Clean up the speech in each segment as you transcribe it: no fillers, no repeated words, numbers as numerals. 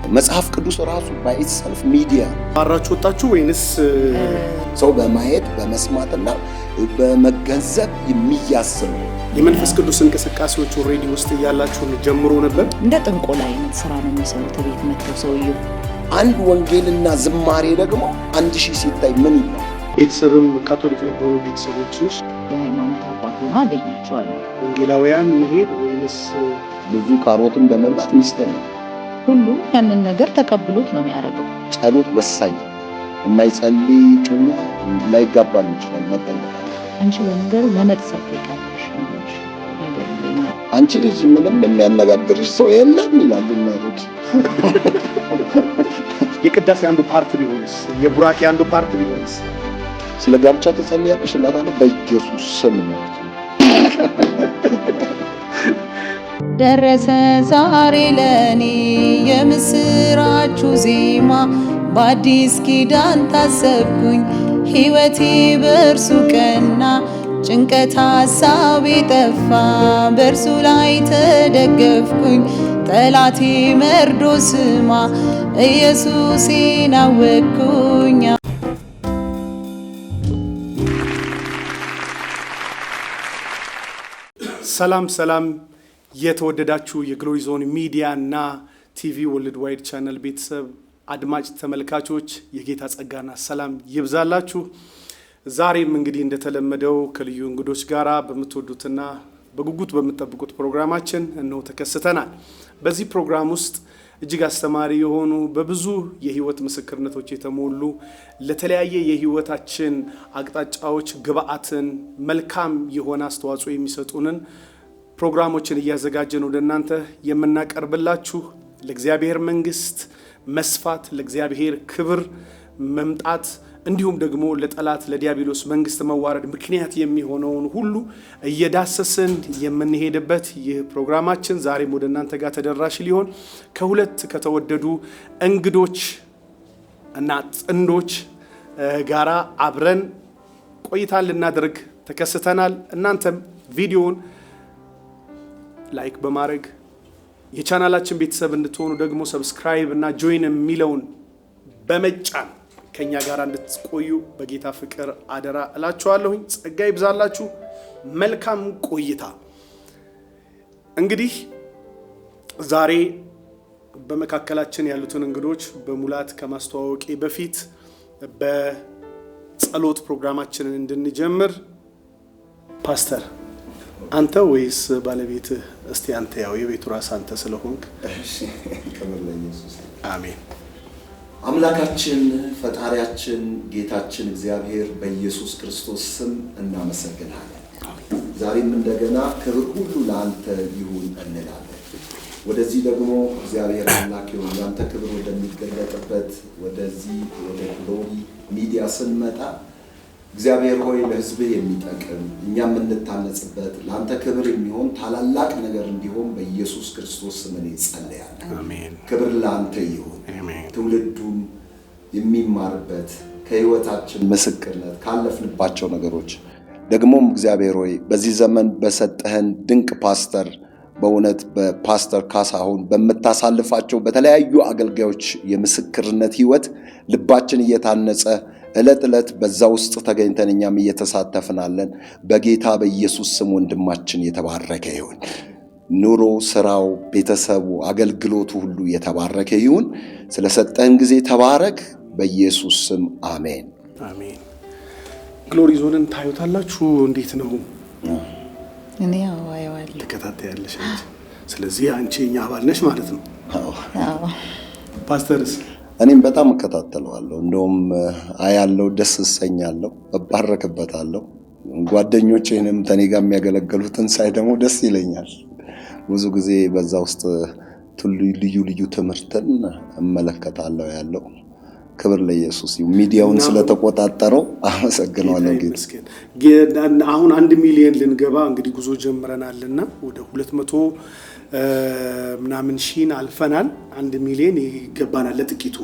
መጽሐፍ ቅዱስ ራሱ ባይሰልፍ ሚዲያ ባራችሁ ወጣችሁ ወይንስ ሰው በማየት በመስማትና በመገንዘብ የሚያስብ የመንፈስ ቅዱስ እንቅስቃሴዎች ኦሬዲ ውስጥ ያላችሁ ጀምሮ ነበር? እንደ ጥንቆላ አይነት ስራ ነው የሚሰሩት ቤት መጥተው ሰውየው። አንድ ወንጌልና ዝማሬ ደግሞ 1000 ሲታይ ምን ይባላል? ቤተሰብም ካቶሊክ የሆኑ ቤተሰቦች ውስጥ የሃይማኖት አባት ሆኖ አገኛቸዋለሁ። ወንጌላውያን መሄድ ወይንስ ብዙ ካሮትን በመብላት ሚስጥር ነው። ሁሉም ያንን ነገር ተቀብሎት ነው የሚያደርገው። ጸሎት ወሳኝ። የማይጸልይ ጭኑ ላይጋባል ይችላል። መጠለቅ አንቺ ለነገሩ ለመጥሰፍ ይቃለሽ አንቺ ልጅ ምንም የሚያነጋግርሽ ሰው የለም ይላሉ እናቶች። የቅዳሴ አንዱ ፓርት ቢሆንስ? የቡራኬ አንዱ ፓርት ቢሆንስ? ስለ ጋብቻ ተጸልያለሽ? እናታለ በኢየሱስ ስም ነው። ደረሰ ዛሬ ለኔ የምስራቹ ዜማ፣ በአዲስ ኪዳን ታሰብኩኝ ሕይወቴ በእርሱ ቀና፣ ጭንቀት ሐሳቤ ጠፋ በእርሱ ላይ ተደገፍኩኝ። ጠላቴ መርዶ ስማ ኢየሱሴን አወቅኩኝ። ሰላም ሰላም የተወደዳችሁ የግሎሪ ዞን ሚዲያ እና ቲቪ ወርልድ ዋይድ ቻናል ቤተሰብ አድማጭ ተመልካቾች የጌታ ጸጋና ሰላም ይብዛላችሁ። ዛሬም እንግዲህ እንደተለመደው ከልዩ እንግዶች ጋራ በምትወዱትና በጉጉት በምትጠብቁት ፕሮግራማችን እነሆ ተከስተናል። በዚህ ፕሮግራም ውስጥ እጅግ አስተማሪ የሆኑ በብዙ የህይወት ምስክርነቶች የተሞሉ ለተለያየ የህይወታችን አቅጣጫዎች ግብአትን መልካም የሆነ አስተዋጽኦ የሚሰጡንን ፕሮግራሞችን እያዘጋጀን ወደ እናንተ የምናቀርብላችሁ ለእግዚአብሔር መንግስት መስፋት፣ ለእግዚአብሔር ክብር መምጣት እንዲሁም ደግሞ ለጠላት ለዲያብሎስ መንግስት መዋረድ ምክንያት የሚሆነውን ሁሉ እየዳሰስን የምንሄድበት ይህ ፕሮግራማችን ዛሬም ወደ እናንተ ጋር ተደራሽ ሊሆን ከሁለት ከተወደዱ እንግዶች እና ጥንዶች ጋራ አብረን ቆይታ ልናደርግ ተከስተናል። እናንተም ቪዲዮውን ላይክ በማድረግ የቻናላችን ቤተሰብ እንድትሆኑ ደግሞ ሰብስክራይብ እና ጆይን የሚለውን በመጫን ከኛ ጋር እንድትቆዩ በጌታ ፍቅር አደራ እላችኋለሁኝ። ጸጋ ይብዛላችሁ። መልካም ቆይታ። እንግዲህ ዛሬ በመካከላችን ያሉትን እንግዶች በሙላት ከማስተዋወቄ በፊት በጸሎት ፕሮግራማችንን እንድንጀምር ፓስተር አንተ ወይስ ባለቤትህ? እስቲ አንተ ያው የቤቱ ራስ አንተ ስለሆንክ። እሺ ከመር ለኢየሱስ አሜን። አምላካችን ፈጣሪያችን ጌታችን እግዚአብሔር በኢየሱስ ክርስቶስ ስም እናመሰግናለን። ዛሬም እንደገና ክብር ሁሉ ለአንተ ይሁን እንላለን። ወደዚህ ደግሞ እግዚአብሔር አምላክ ይሁን ያንተ ክብር ወደሚገለጥበት ወደዚህ ወደ ግሎሪ ሚዲያ ስንመጣ እግዚአብሔር ሆይ ለሕዝብህ የሚጠቅም እኛም እንታነጽበት ለአንተ ክብር የሚሆን ታላላቅ ነገር እንዲሆን በኢየሱስ ክርስቶስ ስም እንጸልያለን። አሜን። ክብር ለአንተ ይሁን። አሜን። ትውልዱም የሚማርበት ከህይወታችን ምስክርነት ካለፍንባቸው ነገሮች ደግሞም እግዚአብሔር ሆይ በዚህ ዘመን በሰጠህን ድንቅ ፓስተር በእውነት በፓስተር ካሳሁን በመታሳልፋቸው በተለያዩ አገልጋዮች የምስክርነት ህይወት ልባችን እየታነጸ እለት እለት በዛ ውስጥ ተገኝተን እኛም እየተሳተፍናለን። በጌታ በኢየሱስ ስም ወንድማችን የተባረከ ይሁን። ኑሮ፣ ስራው፣ ቤተሰቡ፣ አገልግሎቱ ሁሉ የተባረከ ይሁን። ስለሰጠን ጊዜ ተባረክ። በኢየሱስ ስም አሜን አሜን። ግሎሪ ዞንን ታዩታላችሁ? እንዴት ነው? እኔ አዋየዋለሁ። ተከታታያለሽ አንቺ። ስለዚህ አንቺ የኛ አባል ነሽ ማለት ነው። አዎ። ፓስተርስ? እኔም በጣም እከታተለዋለሁ። እንደውም አያለው፣ ደስ እሰኛለሁ፣ እባረክበታለሁ። ጓደኞቼንም ተኔ ጋር የሚያገለግሉትን ሳይ ደግሞ ደስ ይለኛል። ብዙ ጊዜ በዛ ውስጥ ልዩ ልዩ ትምህርትን እመለከታለሁ ያለው። ክብር ለኢየሱስ ይሁን። ሚዲያውን ስለተቆጣጠረው አመሰግናለሁ ጌታ። አሁን 1 ሚሊዮን ልንገባ እንግዲህ ጉዞ ጀምረናልና ወደ 200 ምናምን ሺን አልፈናል። 1 ሚሊዮን ይገባናል ለጥቂቱ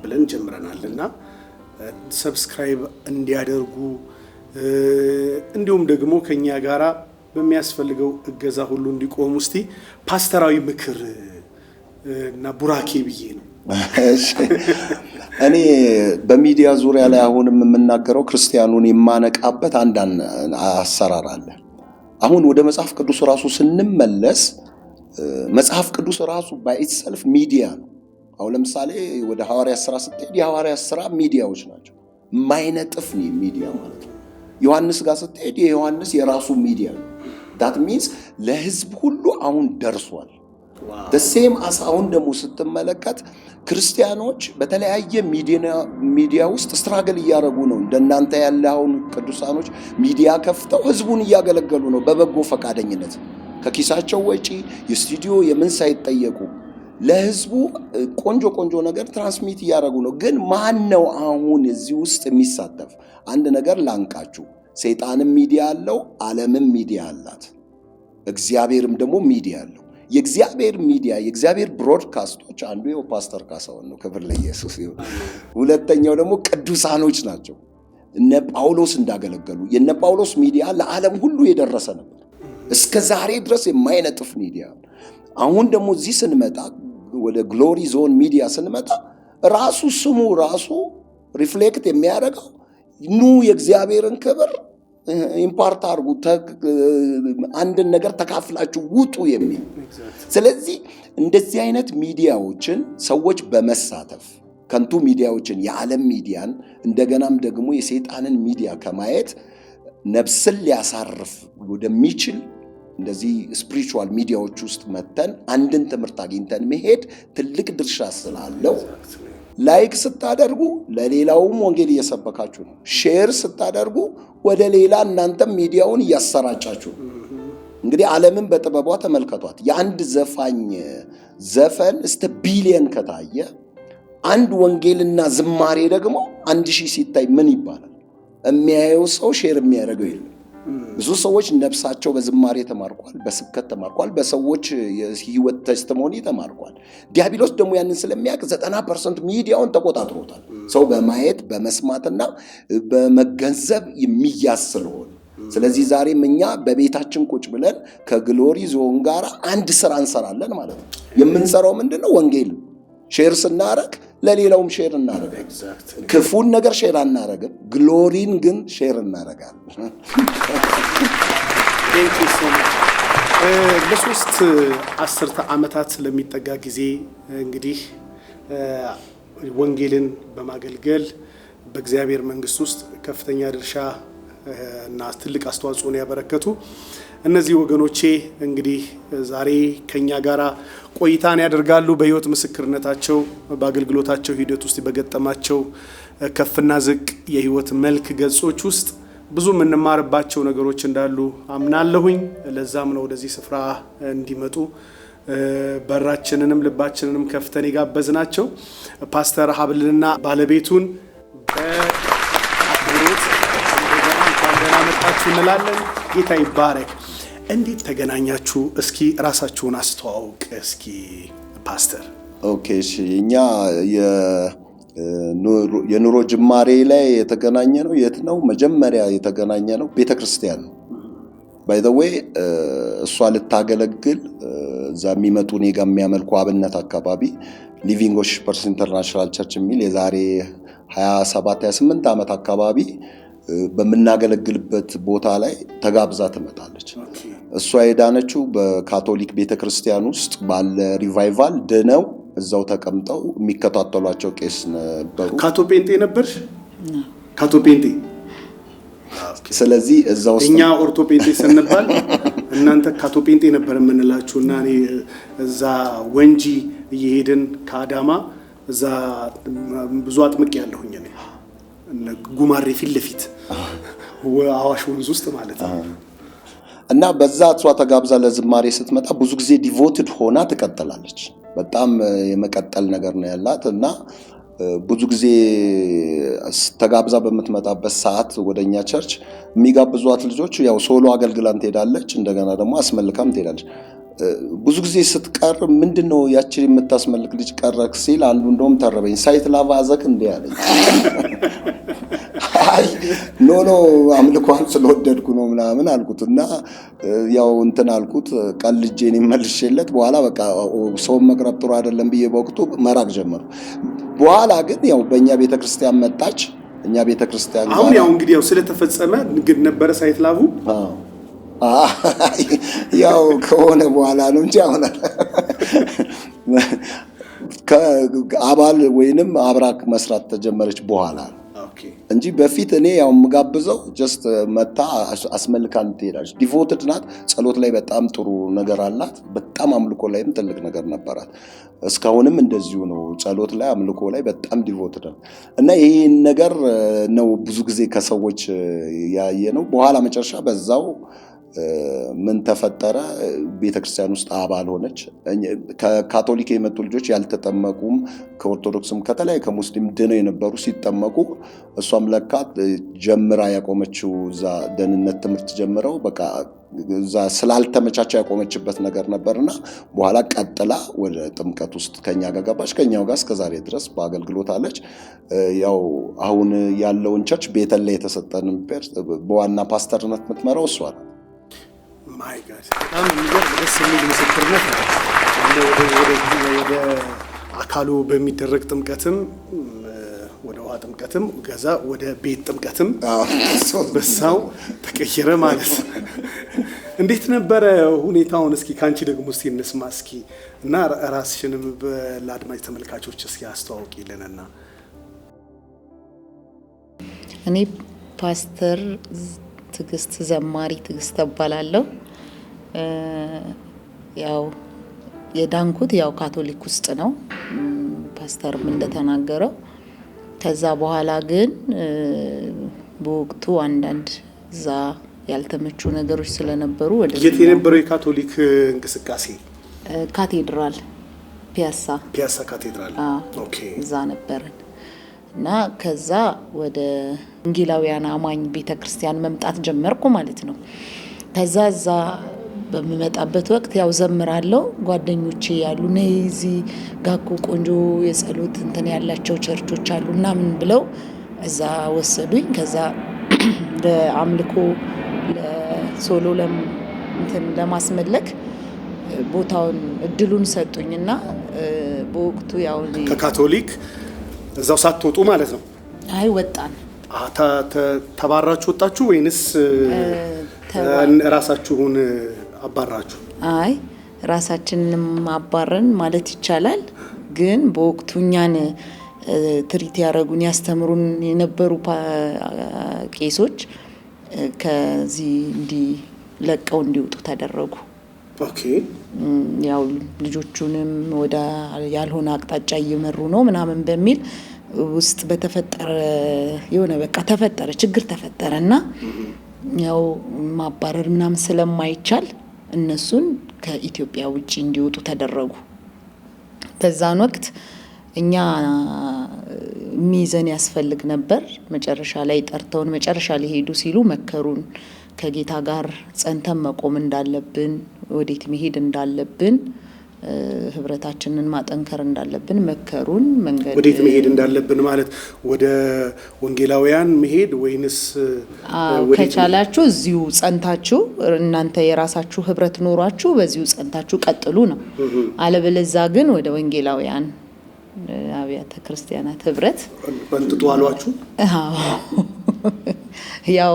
ብለን ጀምረናልና ሰብስክራይብ እንዲያደርጉ እንዲሁም ደግሞ ከኛ ጋራ በሚያስፈልገው እገዛ ሁሉ እንዲቆሙ እስቲ ፓስተራዊ ምክር እና ቡራኬ ብዬ ነው እኔ በሚዲያ ዙሪያ ላይ አሁንም የምናገረው ክርስቲያኑን የማነቃበት አንዳንድ አሰራር አለ። አሁን ወደ መጽሐፍ ቅዱስ ራሱ ስንመለስ መጽሐፍ ቅዱስ ራሱ ባይትሰልፍ ሚዲያ ነው። አሁን ለምሳሌ ወደ ሐዋርያት ሥራ ስትሄድ የሐዋርያት ሥራ ሚዲያዎች ናቸው። ማይነጥፍ ነው ሚዲያ ማለት ነው። ዮሐንስ ጋር ስትሄድ የዮሐንስ የራሱ ሚዲያ ነው። ዳት ሚንስ ለህዝብ ሁሉ አሁን ደርሷል። ደሴም አሁን ደግሞ ስትመለከት ክርስቲያኖች በተለያየ ሚዲያ ውስጥ ስትራግል እያደረጉ ነው። እንደናንተ ያለ አሁን ቅዱሳኖች ሚዲያ ከፍተው ህዝቡን እያገለገሉ ነው በበጎ ፈቃደኝነት ከኪሳቸው ወጪ የስቱዲዮ የምን ሳይጠየቁ ለህዝቡ ቆንጆ ነገር ትራንስሚት እያደረጉ ነው። ግን ማን ነው አሁን እዚህ ውስጥ የሚሳተፍ? አንድ ነገር ላንቃችሁ፣ ሰይጣንም ሚዲያ አለው፣ ዓለምም ሚዲያ አላት፣ እግዚአብሔርም ደግሞ ሚዲያ አለው። የእግዚአብሔር ሚዲያ የእግዚአብሔር ብሮድካስቶች አንዱ ይኸው ፓስተር ካሳሁን ነው። ክብር ለኢየሱስ ይሁን። ሁለተኛው ደግሞ ቅዱሳኖች ናቸው። እነ ጳውሎስ እንዳገለገሉ የነ ጳውሎስ ሚዲያ ለዓለም ሁሉ የደረሰ ነበር። እስከ ዛሬ ድረስ የማይነጥፍ ሚዲያ። አሁን ደግሞ እዚህ ስንመጣ ወደ ግሎሪ ዞን ሚዲያ ስንመጣ ራሱ ስሙ ራሱ ሪፍሌክት የሚያደርገው ኑ የእግዚአብሔርን ክብር ኢምፓርት አድርጉ፣ አንድን ነገር ተካፍላችሁ ውጡ የሚል። ስለዚህ እንደዚህ አይነት ሚዲያዎችን ሰዎች በመሳተፍ ከንቱ ሚዲያዎችን የዓለም ሚዲያን እንደገናም ደግሞ የሰይጣንን ሚዲያ ከማየት ነፍስን ሊያሳርፍ ወደሚችል እንደዚህ ስፒሪቹዋል ሚዲያዎች ውስጥ መተን አንድን ትምህርት አግኝተን መሄድ ትልቅ ድርሻ ስላለው ላይክ ስታደርጉ ለሌላውም ወንጌል እየሰበካችሁ ነው። ሼር ስታደርጉ ወደ ሌላ እናንተም ሚዲያውን እያሰራጫችሁ ነው። እንግዲህ ዓለምን በጥበቧ ተመልከቷት። የአንድ ዘፋኝ ዘፈን እስከ ቢሊየን ከታየ አንድ ወንጌልና ዝማሬ ደግሞ 1000 ሲታይ ምን ይባላል? የሚያየው ሰው ሼር የሚያደርገው የለም። ብዙ ሰዎች ነፍሳቸው በዝማሬ ተማርኳል፣ በስብከት ተማርኳል፣ በሰዎች የህይወት ተስቲሞኒ ተማርኳል። ዲያብሎስ ደግሞ ያንን ስለሚያውቅ 90% ሚዲያውን ተቆጣጥሮታል። ሰው በማየት በመስማትና በመገንዘብ የሚያዝ ስለሆነ፣ ስለዚህ ዛሬም እኛ በቤታችን ቁጭ ብለን ከግሎሪ ዞን ጋር አንድ ስራ እንሰራለን ማለት ነው። የምንሰራው ምንድነው? ወንጌል ሼር ስናረግ ለሌላውም ሼር እናረጋለን። ክፉን ነገር ሼር አናረግም፣ ግሎሪን ግን ሼር እናረጋለን። ለሶስት አስርተ ዓመታት ለሚጠጋ ጊዜ እንግዲህ ወንጌልን በማገልገል በእግዚአብሔር መንግስት ውስጥ ከፍተኛ ድርሻ እና ትልቅ አስተዋጽኦን ያበረከቱ እነዚህ ወገኖቼ እንግዲህ ዛሬ ከኛ ጋራ ቆይታን ያደርጋሉ። በህይወት ምስክርነታቸው በአገልግሎታቸው ሂደት ውስጥ በገጠማቸው ከፍና ዝቅ የህይወት መልክ ገጾች ውስጥ ብዙ የምንማርባቸው ነገሮች እንዳሉ አምናለሁኝ። ለዛም ነው ወደዚህ ስፍራ እንዲመጡ በራችንንም ልባችንንም ከፍተን የጋበዝናቸው። ፓስተር ሀብልንና ባለቤቱን በአክብሮት እንኳን ደህና መጣችሁ እንላለን። ጌታ ይባረክ። እንዴት ተገናኛችሁ? እስኪ ራሳችሁን አስተዋውቅ እስኪ ፓስተር። ኦኬ እሺ። እኛ የኑሮ ጅማሬ ላይ የተገናኘ ነው። የት ነው መጀመሪያ የተገናኘ ነው? ቤተክርስቲያን ነው። ባይ ዘ ዌይ እሷ ልታገለግል እዛ የሚመጡ እኔ ጋር የሚያመልኩ አብነት አካባቢ ሊቪንግ ወርሺፐርስ ኢንተርናሽናል ቸርች የሚል የዛሬ 27-28 ዓመት አካባቢ በምናገለግልበት ቦታ ላይ ተጋብዛ ትመጣለች። እሷ የዳነችው በካቶሊክ ቤተክርስቲያን ውስጥ ባለ ሪቫይቫል ድነው እዛው ተቀምጠው የሚከታተሏቸው ቄስ ነበሩ። ካቶ ጴንጤ ነበርሽ? ካቶ ጴንጤ። ስለዚህ እዛው እኛ ኦርቶ ጴንጤ ስንባል እናንተ ካቶ ጴንጤ ነበር የምንላችሁና እኔ እዛ ወንጂ እየሄድን ከአዳማ እዛ ብዙ አጥምቅ ያለሁኝ እኔ ጉማሬ ፊት ለፊት አዋሽ ወንዝ ውስጥ ማለት ነው። እና በዛ እሷ ተጋብዛ ለዝማሬ ስትመጣ ብዙ ጊዜ ዲቮትድ ሆና ትቀጥላለች። በጣም የመቀጠል ነገር ነው ያላት እና ብዙ ጊዜ ተጋብዛ በምትመጣበት ሰዓት ወደኛ ቸርች የሚጋብዟት ልጆች ያው ሶሎ አገልግላን ትሄዳለች፣ እንደገና ደግሞ አስመልካም ትሄዳለች። ብዙ ጊዜ ስትቀር ምንድነው ያችን የምታስመልክ ልጅ ቀረክ ሲል አንዱ እንደውም ተረበኝ። ሳይት ላቫዘክ እንዴ አለኝ። አይ ኖ አምልኳን ስለወደድኩ ነው ምናምን አልኩትና ያው እንትን አልኩት ቀልጄን መልሼለት በኋላ በቃ ሰው መቅረብ ጥሩ አይደለም ብዬ በወቅቱ መራቅ ጀመርኩ። በኋላ ግን ያው በእኛ ቤተክርስቲያን መጣች። እኛ ቤተክርስቲያን አሁን ያው እንግዲህ ያው ስለተፈጸመ ግን ነበረ ሳይት ላቡ ያው ከሆነ በኋላ ነው እንጂ አሁን ከአባል ወይንም አብራክ መስራት ተጀመረች በኋላ እንጂ በፊት እኔ ያው ምጋብዘው ጀስት መታ አስመልካን ትሄዳለች። ዲቮትድ ናት። ጸሎት ላይ በጣም ጥሩ ነገር አላት። በጣም አምልኮ ላይም ትልቅ ነገር ነበራት። እስካሁንም እንደዚሁ ነው። ጸሎት ላይ አምልኮ ላይ በጣም ዲቮትድ ነው እና ይሄን ነገር ነው ብዙ ጊዜ ከሰዎች ያየ ነው። በኋላ መጨረሻ በዛው ምን ተፈጠረ? ቤተክርስቲያን ውስጥ አባል ሆነች። ከካቶሊክ የመጡ ልጆች ያልተጠመቁም ከኦርቶዶክስም ከተለያየ ከሙስሊም ድነው የነበሩ ሲጠመቁ እሷም ለካ ጀምራ ያቆመችው እዛ ደህንነት ትምህርት ጀምረው በቃ እዛ ስላልተመቻቸው ያቆመችበት ነገር ነበርና በኋላ ቀጥላ ወደ ጥምቀት ውስጥ ከኛ ጋር ገባች። ከኛው ጋር እስከዛሬ ድረስ በአገልግሎት አለች። ያው አሁን ያለውን ቸርች ቤተል ላይ የተሰጠንን በዋና ፓስተርነት የምትመራው እሷ ናት። ማይ ጋድ በጣም የሚገርም ደስ የሚል ምስክርነት ነው። ወደ አካሉ በሚደረግ ጥምቀትም ወደ ውሃ ጥምቀትም ከዛ ወደ ቤት ጥምቀትም በሳው ተቀየረ ማለት ነው። እንዴት ነበረ ሁኔታውን? እስኪ ካንቺ ደግሞ እስኪ እንስማ እስኪ እና ራስሽንም ለአድማጭ ተመልካቾች እስኪ አስተዋውቂልንና። እኔ ፓስተር ትግስት ዘማሪ ትግስት እባላለሁ። ያው የዳንኩት ያው ካቶሊክ ውስጥ ነው ፓስተርም እንደተናገረው። ከዛ በኋላ ግን በወቅቱ አንዳንድ እዛ ያልተመቹ ነገሮች ስለነበሩ ወደ የት የነበረው የካቶሊክ እንቅስቃሴ? ካቴድራል ፒያሳ ካቴድራል። ኦኬ እዛ ነበርን እና ከዛ ወደ ወንጌላውያን አማኝ ቤተክርስቲያን መምጣት ጀመርኩ ማለት ነው። ከዛ እዛ በሚመጣበት ወቅት ያው ዘምራለሁ። ጓደኞቼ ያሉ ነዚ ጋኮ ቆንጆ የጸሎት እንትን ያላቸው ቸርቾች አሉና ምን ብለው እዛ ወሰዱኝ። ከዛ ለአምልኮ ለሶሎ እንትን ለማስመለክ ቦታውን እድሉን ሰጡኝና በወቅቱ ያው ከካቶሊክ እዛው ሳትወጡ ማለት ነው? አይ ወጣን። ተባራችሁ ወጣችሁ ወይንስ ራሳችሁን አባራችሁ? አይ ራሳችንንም አባረን ማለት ይቻላል። ግን በወቅቱ እኛን ትሪት ያደረጉን ያስተምሩን የነበሩ ቄሶች ከዚህ ለቀው እንዲወጡ ተደረጉ። ኦኬ ያው ልጆቹንም ወደ ያልሆነ አቅጣጫ እየመሩ ነው ምናምን በሚል ውስጥ በተፈጠረ የሆነ በቃ ችግር ተፈጠረና ያው ማባረር ምናምን ስለማይቻል እነሱን ከኢትዮጵያ ውጪ እንዲወጡ ተደረጉ። በዛን ወቅት እኛ ሚዘን ያስፈልግ ነበር። መጨረሻ ላይ ጠርተውን መጨረሻ ሊሄዱ ሲሉ መከሩን። ከጌታ ጋር ጸንተን መቆም እንዳለብን፣ ወዴት መሄድ እንዳለብን፣ ህብረታችንን ማጠንከር እንዳለብን መከሩን። መንገድ ወዴት መሄድ እንዳለብን ማለት ወደ ወንጌላውያን መሄድ ወይንስ ከቻላችሁ እዚሁ ጸንታችሁ እናንተ የራሳችሁ ህብረት ኖሯችሁ በዚሁ ጸንታችሁ ቀጥሉ ነው። አለበለዚያ ግን ወደ ወንጌላውያን አብያተ ክርስቲያናት ህብረት በእንጥጡ አሏችሁ? ያው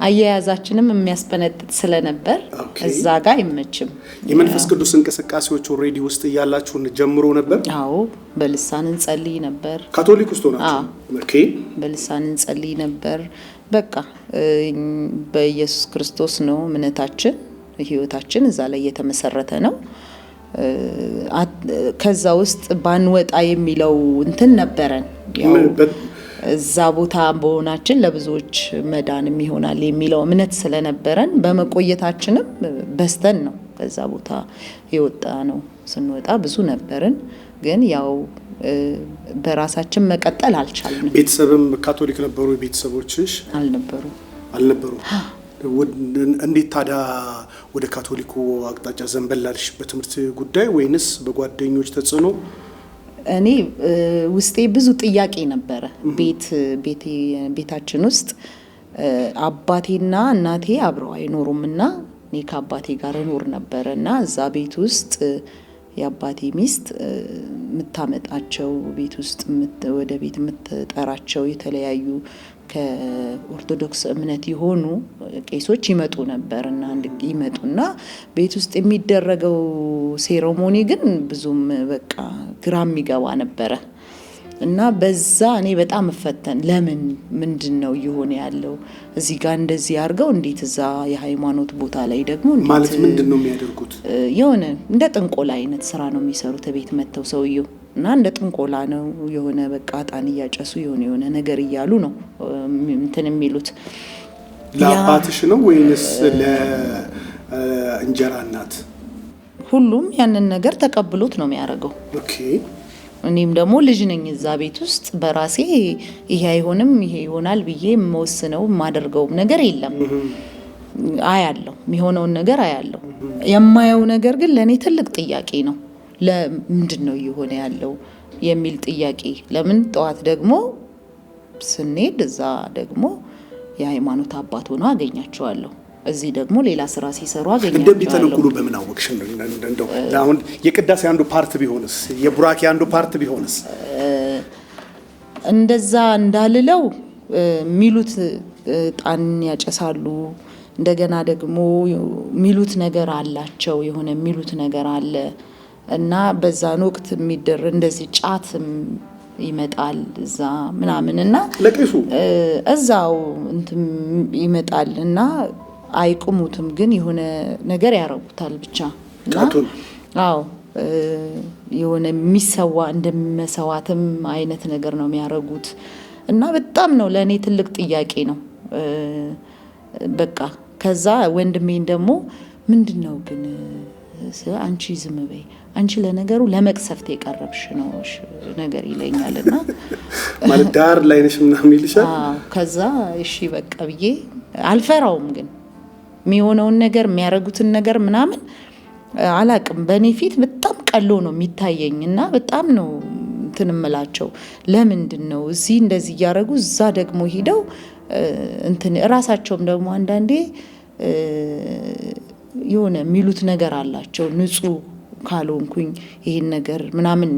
አያያዛችንም የሚያስፈነጥጥ ስለነበር እዛ ጋር አይመችም። የመንፈስ ቅዱስ እንቅስቃሴዎች ኦሬዲ ውስጥ እያላችሁ ጀምሮ ነበር? አዎ በልሳን እንጸልይ ነበር። ካቶሊክ ውስጥ ሆናችሁ? ኦኬ በልሳን እንጸልይ ነበር። በቃ በኢየሱስ ክርስቶስ ነው እምነታችን፣ ህይወታችን እዛ ላይ የተመሰረተ ነው። ከዛ ውስጥ ባንወጣ የሚለው እንትን ነበረን። ያው እዛ ቦታ በሆናችን ለብዙዎች መዳንም ይሆናል የሚለው እምነት ስለነበረን በመቆየታችንም በስተን ነው ከዛ ቦታ የወጣ ነው። ስንወጣ ብዙ ነበርን፣ ግን ያው በራሳችን መቀጠል አልቻልንም። ቤተሰብም ካቶሊክ ነበሩ? ቤተሰቦችሽ አልነበሩ? እንዴት ታዲያ ወደ ካቶሊኩ አቅጣጫ ዘንበላልሽ? በትምህርት ጉዳይ ወይንስ በጓደኞች ተጽዕኖ? እኔ ውስጤ ብዙ ጥያቄ ነበረ። ቤታችን ውስጥ አባቴና እናቴ አብረው አይኖሩምና እኔ ከአባቴ ጋር እኖር ነበርና እዛ ቤት ውስጥ የአባቴ ሚስት የምታመጣቸው ቤት ውስጥ ወደ ቤት የምትጠራቸው የተለያዩ ከኦርቶዶክስ እምነት የሆኑ ቄሶች ይመጡ ነበርና ይመጡና ቤት ውስጥ የሚደረገው ሴሬሞኒ ግን ብዙም በቃ ግራ የሚገባ ነበረ እና በዛ እኔ በጣም እፈተን ለምን ምንድነው እየሆነ ያለው እዚህ ጋር እንደዚህ አድርገው እንዴት እዛ የሃይማኖት ቦታ ላይ ደግሞ ማለት ምንድነው የሚያደርጉት? የሆነ እንደ ጥንቆላ አይነት ስራ ነው የሚሰሩት ቤት መተው ሰውየው እና እንደ ጥንቆላ ነው የሆነ በቃ ጣን እያጨሱ የሆነ ነገር እያሉ ነው እንትን የሚሉት። ለአባትሽ ነው ወይንስ ለእንጀራ እናት? ሁሉም ያንን ነገር ተቀብሎት ነው የሚያደርገው። ኦኬ። እኔም ደግሞ ልጅ ነኝ እዛ ቤት ውስጥ በራሴ ይሄ አይሆንም ይሄ ይሆናል ብዬ የምወስነው የማደርገው ነገር የለም። አያለው የሚሆነውን ነገር አያለው። የማየው ነገር ግን ለኔ ትልቅ ጥያቄ ነው። ለምንድነው እየሆነ ያለው የሚል ጥያቄ። ለምን ጠዋት ደግሞ ስንሄድ እዛ ደግሞ የሃይማኖት አባት ሆኖ አገኛቸዋለሁ። እዚህ ደግሞ ሌላ ስራ ሲሰሩ አገኛቸዋለሁ። እንደሚተነኩሉ በምን አወቅሽ? እንደው አሁን የቅዳሴ አንዱ ፓርት ቢሆንስ የቡራኬ አንዱ ፓርት ቢሆንስ? እንደዛ እንዳልለው ሚሉት ጣን ያጨሳሉ። እንደገና ደግሞ ሚሉት ነገር አላቸው የሆነ ሚሉት ነገር አለ እና በዛን ወቅት የሚደር እንደዚህ ጫት ይመጣል እዛ ምናምንና ለቄሱ እዛው እንትን ይመጣል እና አይቁሙትም ግን የሆነ ነገር ያረጉታል ብቻ ጫቱን። አዎ የሆነ የሚሰዋ እንደመሰዋትም አይነት ነገር ነው የሚያረጉት እና በጣም ነው ለኔ ትልቅ ጥያቄ ነው። በቃ ከዛ ወንድሜን ደግሞ ምንድነው ግን አንቺ ዝም በይ አንቺ ለነገሩ ለመቅሰፍት የቀረብሽ ነው ነገር ይለኛልና ማለት ዳር ላይ ነሽ ምናምን ይልሻል። ከዛ እሺ በቃ ብዬ አልፈራውም ግን የሚሆነውን ነገር የሚያረጉትን ነገር ምናምን አላቅም። በኔ ፊት በጣም ቀሎ ነው የሚታየኝና በጣም ነው እንትን እምላቸው ለምንድነው እዚህ እንደዚህ ያረጉ እዛ ደግሞ ሄደው እንትን ራሳቸውም ደግሞ አንዳንዴ የሆነ ሚሉት ነገር አላቸው ንጹህ ካልሆንኩኝ ይሄን ነገር ምናምን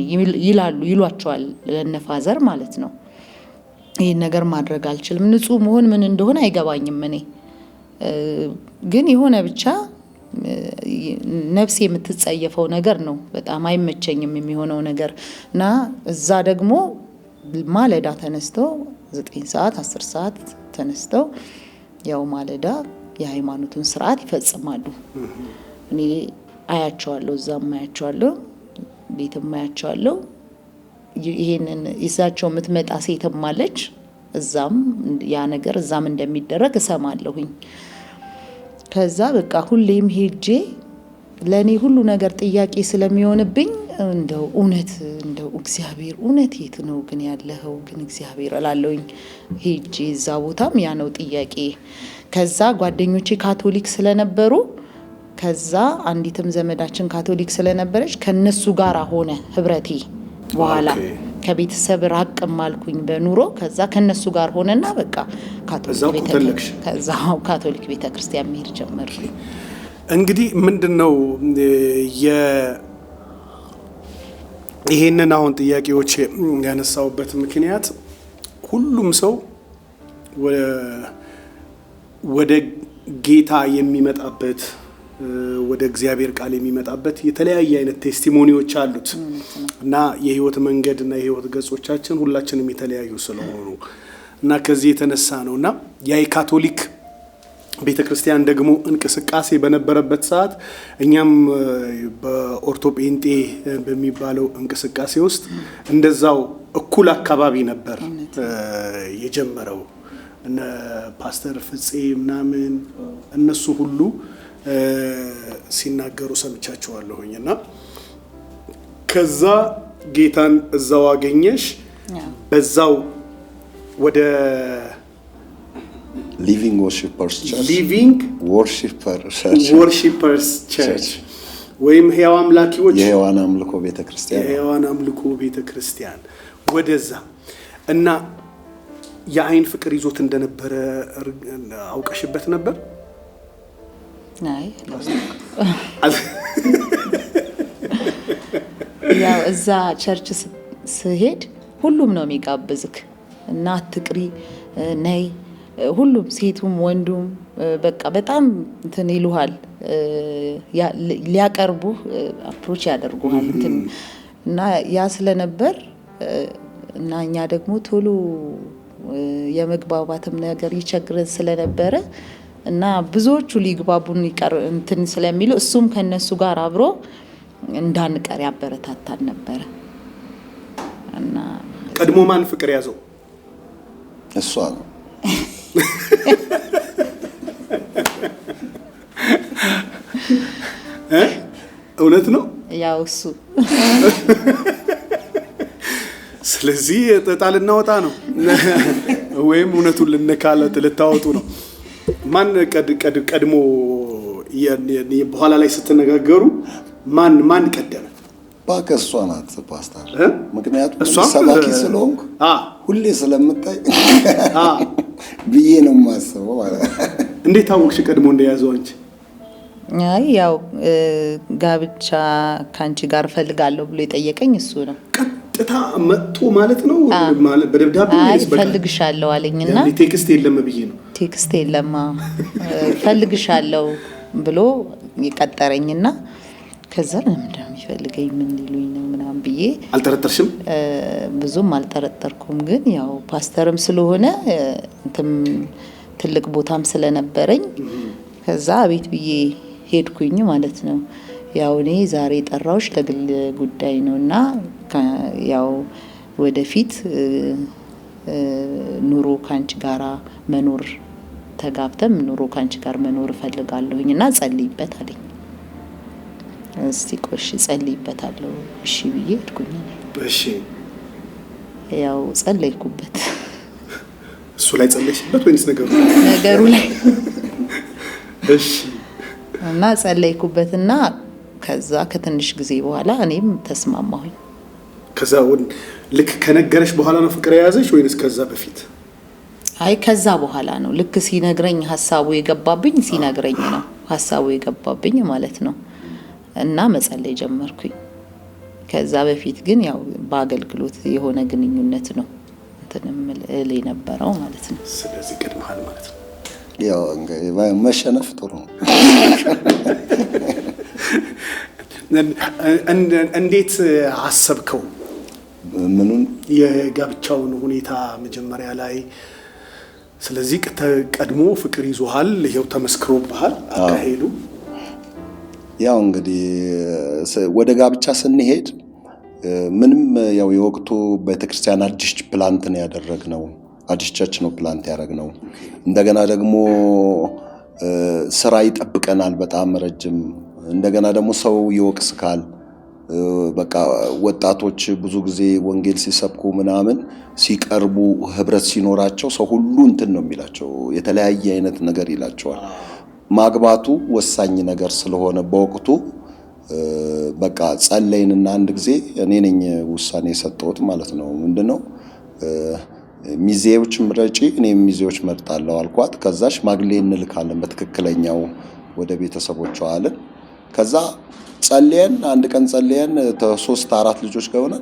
ይሏቸዋል ለነፋዘር ማለት ነው። ይሄን ነገር ማድረግ አልችልም ንጹህ መሆን ምን እንደሆነ አይገባኝም። እኔ ግን የሆነ ብቻ ነፍሴ የምትጸየፈው ነገር ነው። በጣም አይመቸኝም የሚሆነው ነገር እና እዛ ደግሞ ማለዳ ተነስተው 9 ሰዓት 10 ሰዓት ተነስተው ያው ማለዳ የሃይማኖቱን ስርዓት ይፈጽማሉ። እኔ አያቸዋለሁ እዛም አያቸዋለሁ ቤትም አያቸዋለሁ። ይሄንን ይዛቸው የምትመጣ ሴትም አለች እዛም ያ ነገር እዛም እንደሚደረግ እሰማለሁኝ። ከዛ በቃ ሁሌም ሄጄ ለኔ ሁሉ ነገር ጥያቄ ስለሚሆንብኝ እንደው እግዚአብሔር እውነት የት ነው ግን ያለኸው ግን እግዚአብሔር እላለሁኝ ሄጄ እዛ ቦታም ያ ነው ጥያቄ። ከዛ ጓደኞቼ ካቶሊክ ስለነበሩ ከዛ አንዲትም ዘመዳችን ካቶሊክ ስለነበረች ከነሱ ጋር ሆነ ህብረቴ። በኋላ ከቤተሰብ ራቅም አልኩኝ በኑሮ ከዛ ከነሱ ጋር ሆነና በቃ ካቶሊክ ቤተክርስቲያን መሄድ ጀመርኩ። እንግዲህ ምንድነው ይሄንን አሁን ጥያቄዎች ያነሳውበት ምክንያት ሁሉም ሰው ወደ ጌታ የሚመጣበት ወደ እግዚአብሔር ቃል የሚመጣበት የተለያየ አይነት ቴስቲሞኒዎች አሉት እና የህይወት መንገድ እና የህይወት ገጾቻችን ሁላችንም የተለያዩ ስለሆኑ እና ከዚህ የተነሳ ነውና የካቶሊክ ቤተክርስቲያን ደግሞ እንቅስቃሴ በነበረበት ሰዓት እኛም በኦርቶጴንጤ በሚባለው እንቅስቃሴ ውስጥ እንደዛው እኩል አካባቢ ነበር የጀመረው። እነ ፓስተር ፍፄ ምናምን እነሱ ሁሉ ሲናገሩ ሰምቻቸዋለሁኝና ከዛ ጌታን እዛው አገኘሽ በዛው ወደ ሊቪንግ ወርሺፐርስ ቸርች ሊቪንግ ወርሺፐርስ ቸርች ወይም ሕያው አምላኪዎች የሕያዋን አምልኮ ቤተክርስቲያን የሕያዋን አምልኮ ቤተክርስቲያን ወደዛ እና የአይን ፍቅር ይዞት እንደነበረ አውቀሽበት ነበር? አይ ያው እዛ ቸርች ስሄድ ሁሉም ነው የሚጋብዝክ እና አትቅሪ ነይ ሁሉም ሴቱም ወንዱም በቃ በጣም እንትን ይሉሃል ሊያቀርቡህ አፕሮች ያደርጉሃል እንትን እና ያ ስለነበር እና እኛ ደግሞ ቶሎ የመግባባትም ነገር ይቸግረን ስለነበረ እና ብዙዎቹ ሊግባቡን እንትን ስለሚሉ እሱም ከነሱ ጋር አብሮ እንዳንቀር ያበረታታን ነበር። እና ቀድሞ ማን ፍቅር ያዘው? እሷ ነው። እውነት ነው ያው እሱ። ስለዚህ ጣል እናወጣ ነው ወይም እውነቱን ልነካለት ልታወጡ ነው። ማን ቀድሞ በኋላ ላይ ስትነጋገሩ ማን ቀደመ? እሷ ናት ፓስተር። ምክንያቱም ሰባኪ ስለሆንኩ ሁሌ ስለምታይ ብዬ ነው የማስበው ማለት ነው። እንዴት አወቅሽ ቀድሞ እንደያዘው አንቺ? አይ ያው ጋብቻ ካንቺ ጋር ፈልጋለሁ ብሎ የጠየቀኝ እሱ ነው። ቀጥታ መጥቶ ማለት ነው ማለት በደብዳቤ ወይስ ፈልግሻለሁ አለኝና ቴክስት የለም ብዬ ነው። ቴክስት የለማ ፈልግሻለሁ ብሎ ይቀጠረኝና ከዛ ለምንድነው የሚፈልገኝ ምን ሊሉኝ ነው ምናምን ብዬ አልጠረጠርሽም? ብዙም አልጠረጠርኩም። ግን ያው ፓስተርም ስለሆነ እንትም ትልቅ ቦታም ስለነበረኝ ከዛ ቤት ብዬ ሄድኩኝ ማለት ነው። ያው እኔ ዛሬ ጠራውሽ ለግል ጉዳይ ነውና ያው ወደፊት ኑሮ ካንቺ ጋራ መኖር ተጋብተም ኑሮ ካንቺ ጋር መኖር ፈልጋለሁኝና ጸልይበት አለኝ። እስቲ ቆሽ ጸልይበታለሁ እሺ ብዬ ሄድኩኝ። እሺ ያው ጸለይኩበት። እሱ ላይ ጸለይሽበት ወይስ ነገሩ ላይ? እሺ እና ጸለይኩበትና ከዛ ከትንሽ ጊዜ በኋላ እኔም ተስማማሁኝ። ከዛ ልክ ከነገረሽ በኋላ ነው ፍቅር የያዘሽ ወይስ ከዛ በፊት? አይ ከዛ በኋላ ነው። ልክ ሲነግረኝ ሐሳቡ የገባብኝ ሲነግረኝ ነው ሐሳቡ የገባብኝ ማለት ነው። እና መጸለይ ጀመርኩኝ። ከዛ በፊት ግን ያው በአገልግሎት የሆነ ግንኙነት ነው እንትንም እልህ ነበረው ማለት ነው። ስለዚህ ቀድመሃል ማለት ነው። ያው እንግዲህ መሸነፍ ጥሩ ነው። እንዴት አሰብከው? ምኑን? የጋብቻውን ሁኔታ መጀመሪያ ላይ። ስለዚህ ቀድሞ ፍቅር ይዞሃል፣ ይሄው ተመስክሮብሃል አካሄዱ። ያው እንግዲህ ወደ ጋብቻ ስንሄድ ምንም ያው የወቅቱ ቤተክርስቲያን አዲስ ፕላንት ነው ያደረግነው፣ አዲስ ቸርች ነው ፕላንት ያደረግነው። እንደገና ደግሞ ስራ ይጠብቀናል በጣም ረጅም። እንደገና ደግሞ ሰው ይወቅስካል። በቃ ወጣቶች ብዙ ጊዜ ወንጌል ሲሰብኩ ምናምን ሲቀርቡ ህብረት ሲኖራቸው ሰው ሁሉ እንትን ነው የሚላቸው፣ የተለያየ አይነት ነገር ይላቸዋል። ማግባቱ ወሳኝ ነገር ስለሆነ በወቅቱ በቃ ጸለይንና አንድ ጊዜ እኔ ነኝ ውሳኔ የሰጠሁት ማለት ነው። ምንድነው ሚዜዎች ምረጪ፣ እኔ ሚዜዎች መርጣለሁ አልኳት። ከዛ ሽማግሌ እንልካለን በትክክለኛው ወደ ቤተሰቦቿ አለን። ከዛ ጸልየን አንድ ቀን ጸልየን 3-4 ልጆች ከሆነ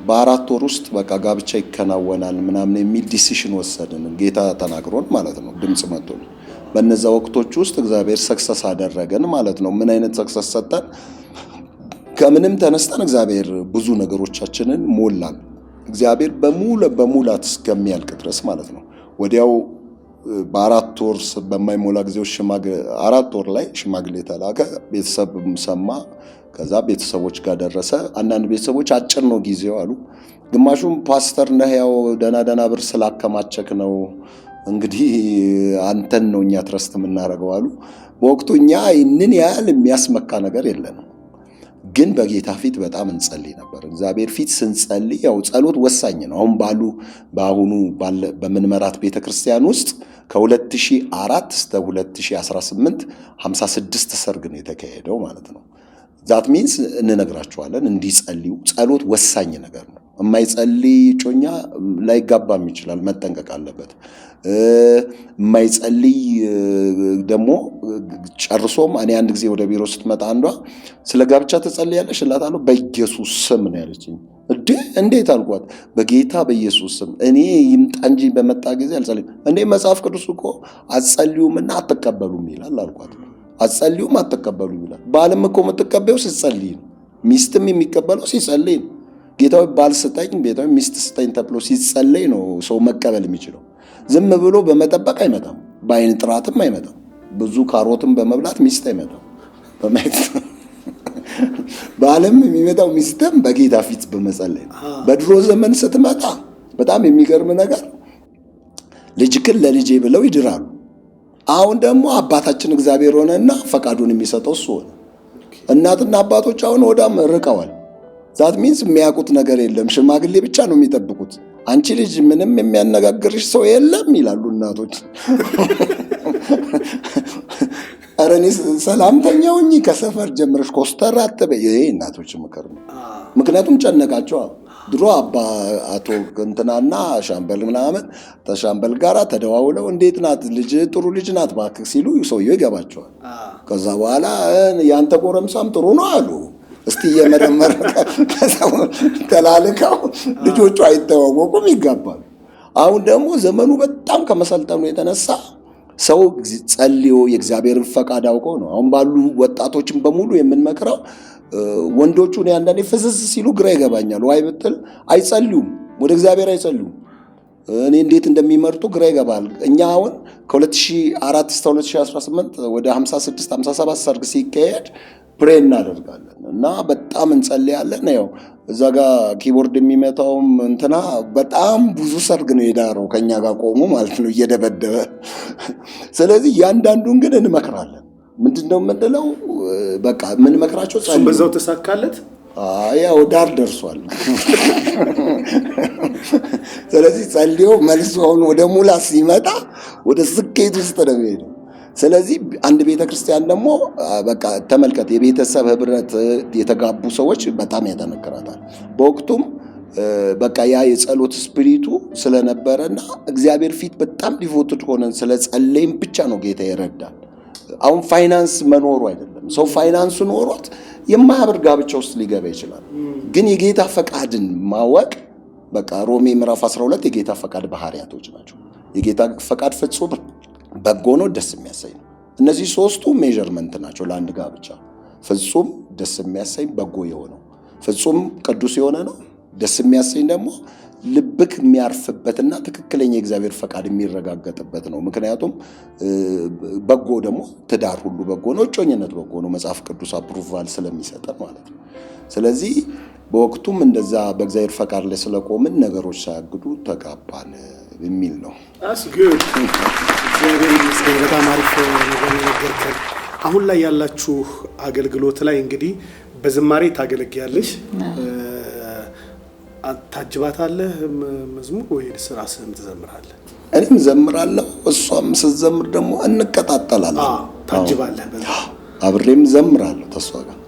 በ4 ወር ውስጥ በቃ ጋብቻ ይከናወናል ምናምን የሚል ዲሲሽን ወሰድን። ጌታ ተናግሮን ማለት ነው፣ ድምጽ መጥቶን። በእነዛ ወቅቶች ውስጥ እግዚአብሔር ሰክሰስ አደረገን ማለት ነው። ምን አይነት ሰክሰስ ሰጠን? ከምንም ተነስተን እግዚአብሔር ብዙ ነገሮቻችንን ሞላን። እግዚአብሔር በሙላት እስከሚያልቅ ድረስ ማለት ነው። ወዲያው በ4 ወር በማይሞላ ጊዜው 4 ወር ላይ ሽማግሌ ተላከ። ቤተሰብ ሰማ። ከዛ ቤተሰቦች ጋር ደረሰ። አንዳንድ ቤተሰቦች አጭር ነው ጊዜው አሉ። ግማሹም ፓስተር ነህ ያው ደና ብር ስላከማቸክ ነው እንግዲህ አንተን ነው እኛ ትረስት የምናደርገው አሉ። በወቅቱ እኛ ይህንን ያህል የሚያስመካ ነገር የለንም። ግን በጌታ ፊት በጣም እንጸልይ ነበር። እግዚአብሔር ፊት ስንጸልይ ያው ጸሎት ወሳኝ ነው። በአሁኑ በምንመራት ቤተክርስቲያን ውስጥ ከ2004 እስከ 2018 56 ሰርግ ነው የተካሄደው ማለት ነው። ዛት ሚንስ እንነግራቸዋለን እንዲጸልዩ። ጸሎት ወሳኝ ነገር ነው። የማይጸልይ ጮኛ ላይጋባም ይችላል፣ መጠንቀቅ አለበት። የማይጸልይ ደግሞ ጨርሶም እኔ አንድ ጊዜ ወደ ቢሮ ስትመጣ አንዷ ስለ ጋብቻ ትጸልያለሽ እላታለሁ። በኢየሱስ ስም ነው ያለችኝ። እንዴት አልኳት። በጌታ በኢየሱስ ስም እኔ ይምጣ እንጂ በመጣ ጊዜ አልጸልይም። እንዴ መጽሐፍ ቅዱስ እኮ አትጸልዩምና አትቀበሉም ይላል አልኳት። አትጸልዩም አትቀበሉም ይላል። ባልም እኮ የምትቀበለው ሲጸልይ ነው። ሚስትም የሚቀበለው ሲጸልይ ነው። ጌታዊ ባል ስጠኝ፣ ጌታዊ ሚስት ስጠኝ ተብሎ ሲጸልይ ነው ሰው መቀበል የሚችለው። ዝም ብሎ በመጠበቅ አይመጣም። በአይን ጥራትም አይመጣም። ብዙ ካሮትም በመብላት ሚስት አይመጣም። በማየት ባልም የሚመጣው ሚስትም በጌታ ፊት በመጸለይ ነው። በድሮ ዘመን ስትመጣ በጣም የሚገርም ነገር ልጅክን ለልጄ ብለው ይድራሉ። አሁን ደግሞ አባታችን እግዚአብሔር ሆነና ፈቃዱን የሚሰጠው እሱ ሆነ። እናትና አባቶች አሁን ወዳም ርቀዋል። ዛት ሚንስ የሚያውቁት ነገር የለም። ሽማግሌ ብቻ ነው የሚጠብቁት። አንቺ ልጅ ምንም የሚያነጋግርሽ ሰው የለም ይላሉ እናቶች። ኧረ እኔ ሰላምተኛውኝ ከሰፈር ጀምረሽ ኮስተር አትበይ። ይሄ እናቶች ምክር ነው። ምክንያቱም ጨነቃቸዋል። ድሮ አቶ እንትናና ሻምበል ምናምን ተሻምበል ጋር ተደዋውለው እንዴት ናት ልጅ? ጥሩ ልጅ ናት እባክህ ሲሉ ሰውየው ይገባቸዋል። ከዛ በኋላ ያንተ ጎረምሳም ጥሩ ነው አሉ። እስቲ እየመረመረ ተላልከው ልጆቹ አይተዋወቁም፣ ይጋባሉ። አሁን ደግሞ ዘመኑ በጣም ከመሰልጠኑ የተነሳ ሰው ጸልዮ የእግዚአብሔርን ፈቃድ አውቀው ነው። አሁን ባሉ ወጣቶችን በሙሉ የምንመክረው ወንዶቹ እኔ አንዳንዴ ፍዝዝ ሲሉ ግራ ይገባኛል። ዋይ ብትል አይጸልዩም፣ ወደ እግዚአብሔር አይጸልዩም። እኔ እንዴት እንደሚመርጡ ግራ ይገባል። እኛ አሁን ከ2004 እስከ 2018 ወደ 56 57 ሰርግ ሲካሄድ ፕሬ እናደርጋለን እና በጣም እንጸልያለን። ያው እዛ ጋር ኪቦርድ የሚመታውም እንትና በጣም ብዙ ሰርግ ነው የዳረው ከኛ ጋር ቆሙ ማለት ነው እየደበደበ። ስለዚህ ያንዳንዱን ግን እንመክራለን። ምንድነው የምንለው? በቃ ምን መክራቸው ጸልዩ። በዛው ተሳካለት። ያው ዳር ደርሷል። ስለዚህ ጸልዮ መልሶ አሁን ወደ ሙላት ሲመጣ ወደ ስኬት ውስጥ ነው የሚሄደው። ስለዚህ አንድ ቤተክርስቲያን ደግሞ በቃ ተመልከት፣ የቤተሰብ ህብረት የተጋቡ ሰዎች በጣም ያጠነክራታል። በወቅቱም በቃ ያ የጸሎት ስፒሪቱ ስለነበረና እግዚአብሔር ፊት በጣም ዲቮትድ ሆነን ስለ ጸለይም ብቻ ነው ጌታ ይረዳል። አሁን ፋይናንስ መኖሩ አይደለም። ሰው ፋይናንሱ ኖሮት የማያብር ጋብቻ ውስጥ ሊገባ ይችላል። ግን የጌታ ፈቃድን ማወቅ በቃ ሮሜ ምዕራፍ 12 የጌታ ፈቃድ ባህሪያቶች ናቸው። የጌታ ፈቃድ ፍጹም በጎ ነው፣ ደስ የሚያሰኝ ነው። እነዚህ ሶስቱ ሜዠርመንት ናቸው ለአንድ ጋብቻ። ፍጹም ደስ የሚያሰኝ በጎ የሆነው ፍጹም ቅዱስ የሆነ ነው። ደስ የሚያሰኝ ደግሞ ልብክ የሚያርፍበትና ትክክለኛ የእግዚአብሔር ፈቃድ የሚረጋገጥበት ነው። ምክንያቱም በጎ ደግሞ ትዳር ሁሉ በጎ ነው፣ እጮኝነት በጎ ነው፣ መጽሐፍ ቅዱስ አፕሩቫል ስለሚሰጠን ማለት ነው። ስለዚህ በወቅቱም እንደዛ በእግዚአብሔር ፈቃድ ላይ ስለቆምን ነገሮች ሳያግዱ ተጋባን የሚል ነው። እግዚአብሔር ይመስገን። በጣም አሪፍ ነገር ነገርከን። አሁን ላይ ያላችሁ አገልግሎት ላይ እንግዲህ በዝማሬ ታገለግያለሽ፣ ታጅባታለህ መዝሙር ወይስ ራስህም ትዘምራለህ? እኔም ዘምራለሁ፣ እሷም ስትዘምር ደግሞ እንቀጣጠላለን። ታጅባለህ? አብሬም ዘምራለሁ ተሷ ጋር።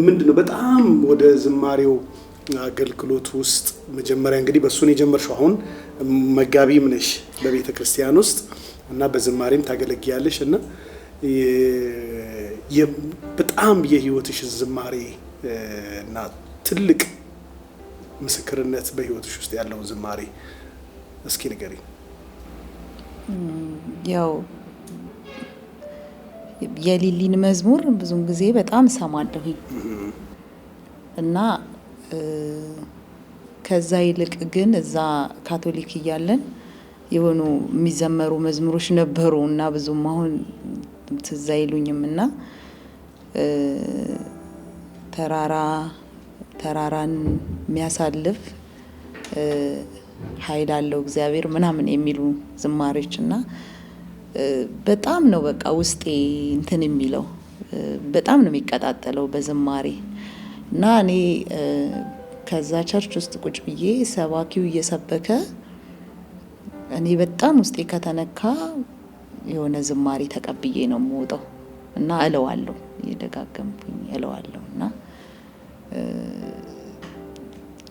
ምንድነው በጣም ወደ ዝማሬው አገልግሎት ውስጥ መጀመሪያ እንግዲህ በሱን የጀመርሽው፣ አሁን መጋቢም ነሽ በቤተ ክርስቲያን ውስጥ እና በዝማሬም ታገለግያለሽ እና በጣም የህይወትሽ ዝማሬ እና ትልቅ ምስክርነት በህይወትሽ ውስጥ ያለውን ዝማሬ እስኪ ንገሪኝ። ያው የሊሊን መዝሙር ብዙም ጊዜ በጣም እሰማለሁኝ እና ከዛ ይልቅ ግን እዛ ካቶሊክ እያለን የሆኑ የሚዘመሩ መዝሙሮች ነበሩ እና ብዙም አሁን ትዝ አይሉኝም እና ተራራን የሚያሳልፍ ኃይል አለው እግዚአብሔር ምናምን የሚሉ ዝማሬዎች እና በጣም ነው በቃ ውስጤ እንትን የሚለው በጣም ነው የሚቀጣጠለው በዝማሬ እና እኔ ከዛ ቸርች ውስጥ ቁጭ ብዬ ሰባኪው እየሰበከ እኔ በጣም ውስጤ ከተነካ የሆነ ዝማሬ ተቀብዬ ነው የምወጣው እና እለዋለሁ እየደጋገምኩኝ እለዋለሁ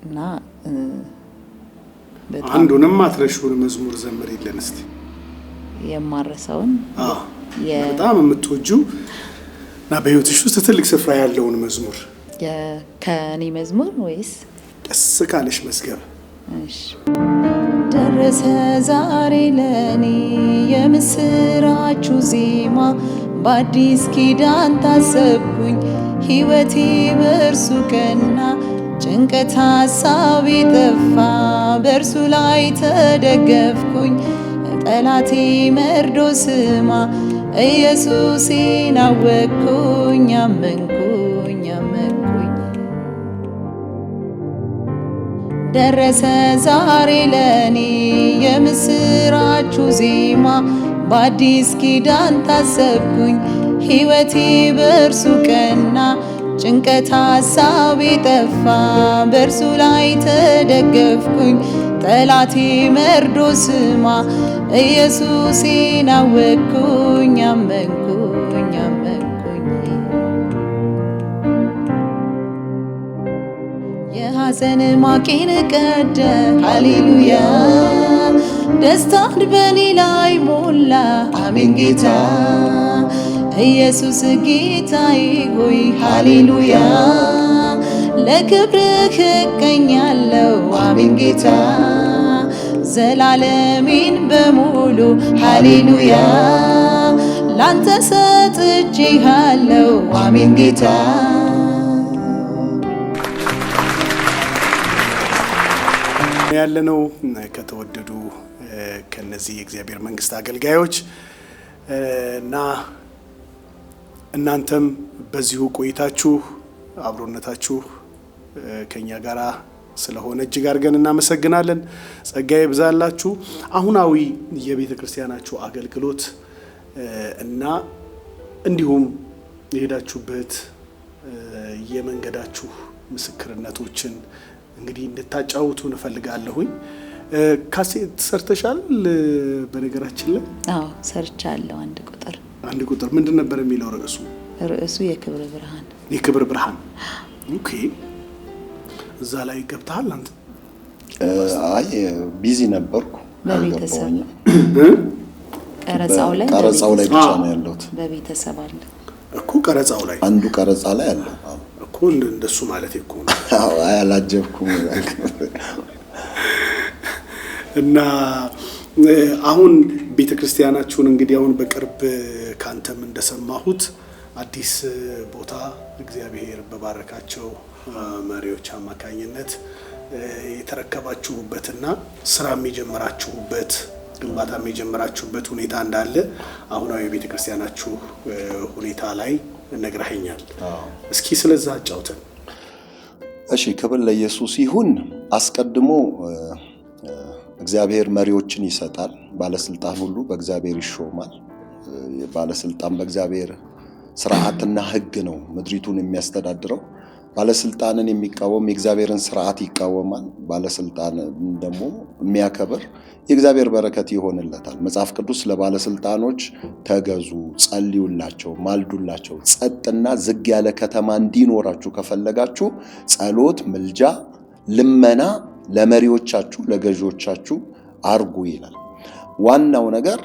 እና አንዱንም አትረሹን መዝሙር ዘምሪልን እስቲ የማረሳውን በጣም የምትወጂው እና በህይወትሽ ውስጥ ትልቅ ስፍራ ያለውን መዝሙር ከኔ መዝሙር ወይስ ደስ ካለሽ መዝገብ? እሺ ደረሰ ዛሬ ለኔ የምስራቹ ዜማ በአዲስ ኪዳን ታሰብኩኝ ሕይወቴ በእርሱ ቀና ጭንቀት ሐሳቤ ጠፋ በእርሱ ላይ ተደገፍኩኝ ጠላቴ መርዶ ስማ ኢየሱሴን አወቅኩኝ አመንኩኝ ደረሰ ዛሬ ለኔ የምስራቹ ዜማ በአዲስ ኪዳን ታሰብኩኝ ሕይወቴ በእርሱ ቀና ጭንቀት ሐሳቤ ጠፋ በእርሱ ላይ ተደገፍኩኝ ጠላቴ መርዶ ስማ ኢየሱሴን አወቅኩኝ አመንኩኝ የሐዘን ማቄን ቀደ ሃሌሉያ ደስታን በኔ ላይ ሞላ አሜን ጌታ ኢየሱስ ጌታዬ ሆይ ሃሌሉያ ለክብርህ እቀኛለሁ አሜን ጌታ ዘላለሜን በሙሉ ሃሌሉያ ላንተ ሰጥቼሃለሁ አሜን ጌታ። ያለነው ከተወደዱ ከነዚህ የእግዚአብሔር መንግስት አገልጋዮች እና እናንተም በዚሁ ቆይታችሁ አብሮነታችሁ ከኛ ጋራ ስለሆነ እጅግ አድርገን እናመሰግናለን። ጸጋዬ ይብዛላችሁ። አሁናዊ የቤተ ክርስቲያናችሁ አገልግሎት እና እንዲሁም የሄዳችሁበት የመንገዳችሁ ምስክርነቶችን እንግዲህ እንድታጫውቱ እንፈልጋለሁኝ። ካሴት ሰርተሻል? በነገራችን ላይ አዎ ሰርቻለሁ። አንድ ቁጥር ምንድን ነበር የሚለው ርዕሱ? የክብር ብርሃን። የክብር ብርሃን። ኦኬ። እዛ ላይ ገብተሃል አንተ? አይ ቢዚ ነበርኩ። በቤተሰብ ቀረጻው ላይ ብቻ ነው ያለሁት። በቤተሰብ አለ እኮ ቀረጻው ላይ አንዱ ቀረጻ ላይ አለ እኮ እንደሱ ማለት እኮ ነው። አዎ አላጀብኩም። እና አሁን ቤተክርስቲያናችሁን እንግዲህ አሁን በቅርብ ካንተም እንደሰማሁት አዲስ ቦታ እግዚአብሔር በባረካቸው መሪዎች አማካኝነት የተረከባችሁበትና ስራም የጀመራችሁበት ግንባታም የጀመራችሁበት ሁኔታ እንዳለ አሁናዊ ቤተክርስቲያናችሁ ሁኔታ ላይ ነግረኸኛል። እስኪ ስለዛ አጫውተን። እሺ፣ ክብር ለኢየሱስ ይሁን። አስቀድሞ እግዚአብሔር መሪዎችን ይሰጣል። ባለስልጣን ሁሉ በእግዚአብሔር ይሾማል። ባለስልጣን በእግዚአብሔር ስርዓትና ሕግ ነው ምድሪቱን የሚያስተዳድረው። ባለስልጣንን የሚቃወም የእግዚአብሔርን ስርዓት ይቃወማል። ባለስልጣን ደግሞ የሚያከብር የእግዚአብሔር በረከት ይሆንለታል። መጽሐፍ ቅዱስ ለባለስልጣኖች ተገዙ፣ ጸልዩላቸው፣ ማልዱላቸው፣ ጸጥና ዝግ ያለ ከተማ እንዲኖራችሁ ከፈለጋችሁ ጸሎት፣ ምልጃ፣ ልመና ለመሪዎቻችሁ ለገዢዎቻችሁ አርጉ ይላል። ዋናው ነገር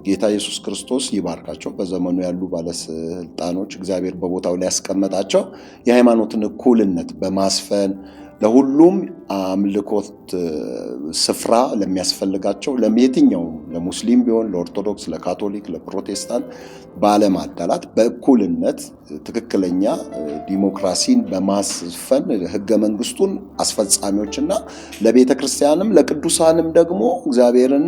ጌታ ኢየሱስ ክርስቶስ ይባርካቸው በዘመኑ ያሉ ባለስልጣኖች እግዚአብሔር በቦታው ላይ ያስቀመጣቸው የሃይማኖትን እኩልነት በማስፈን ለሁሉም አምልኮት ስፍራ ለሚያስፈልጋቸው ለየትኛው ለሙስሊም ቢሆን ለኦርቶዶክስ፣ ለካቶሊክ፣ ለፕሮቴስታንት ባለማዳላት በእኩልነት ትክክለኛ ዲሞክራሲን በማስፈን ሕገ መንግስቱን አስፈጻሚዎችና ለቤተ ክርስቲያንም ለቅዱሳንም ደግሞ እግዚአብሔርን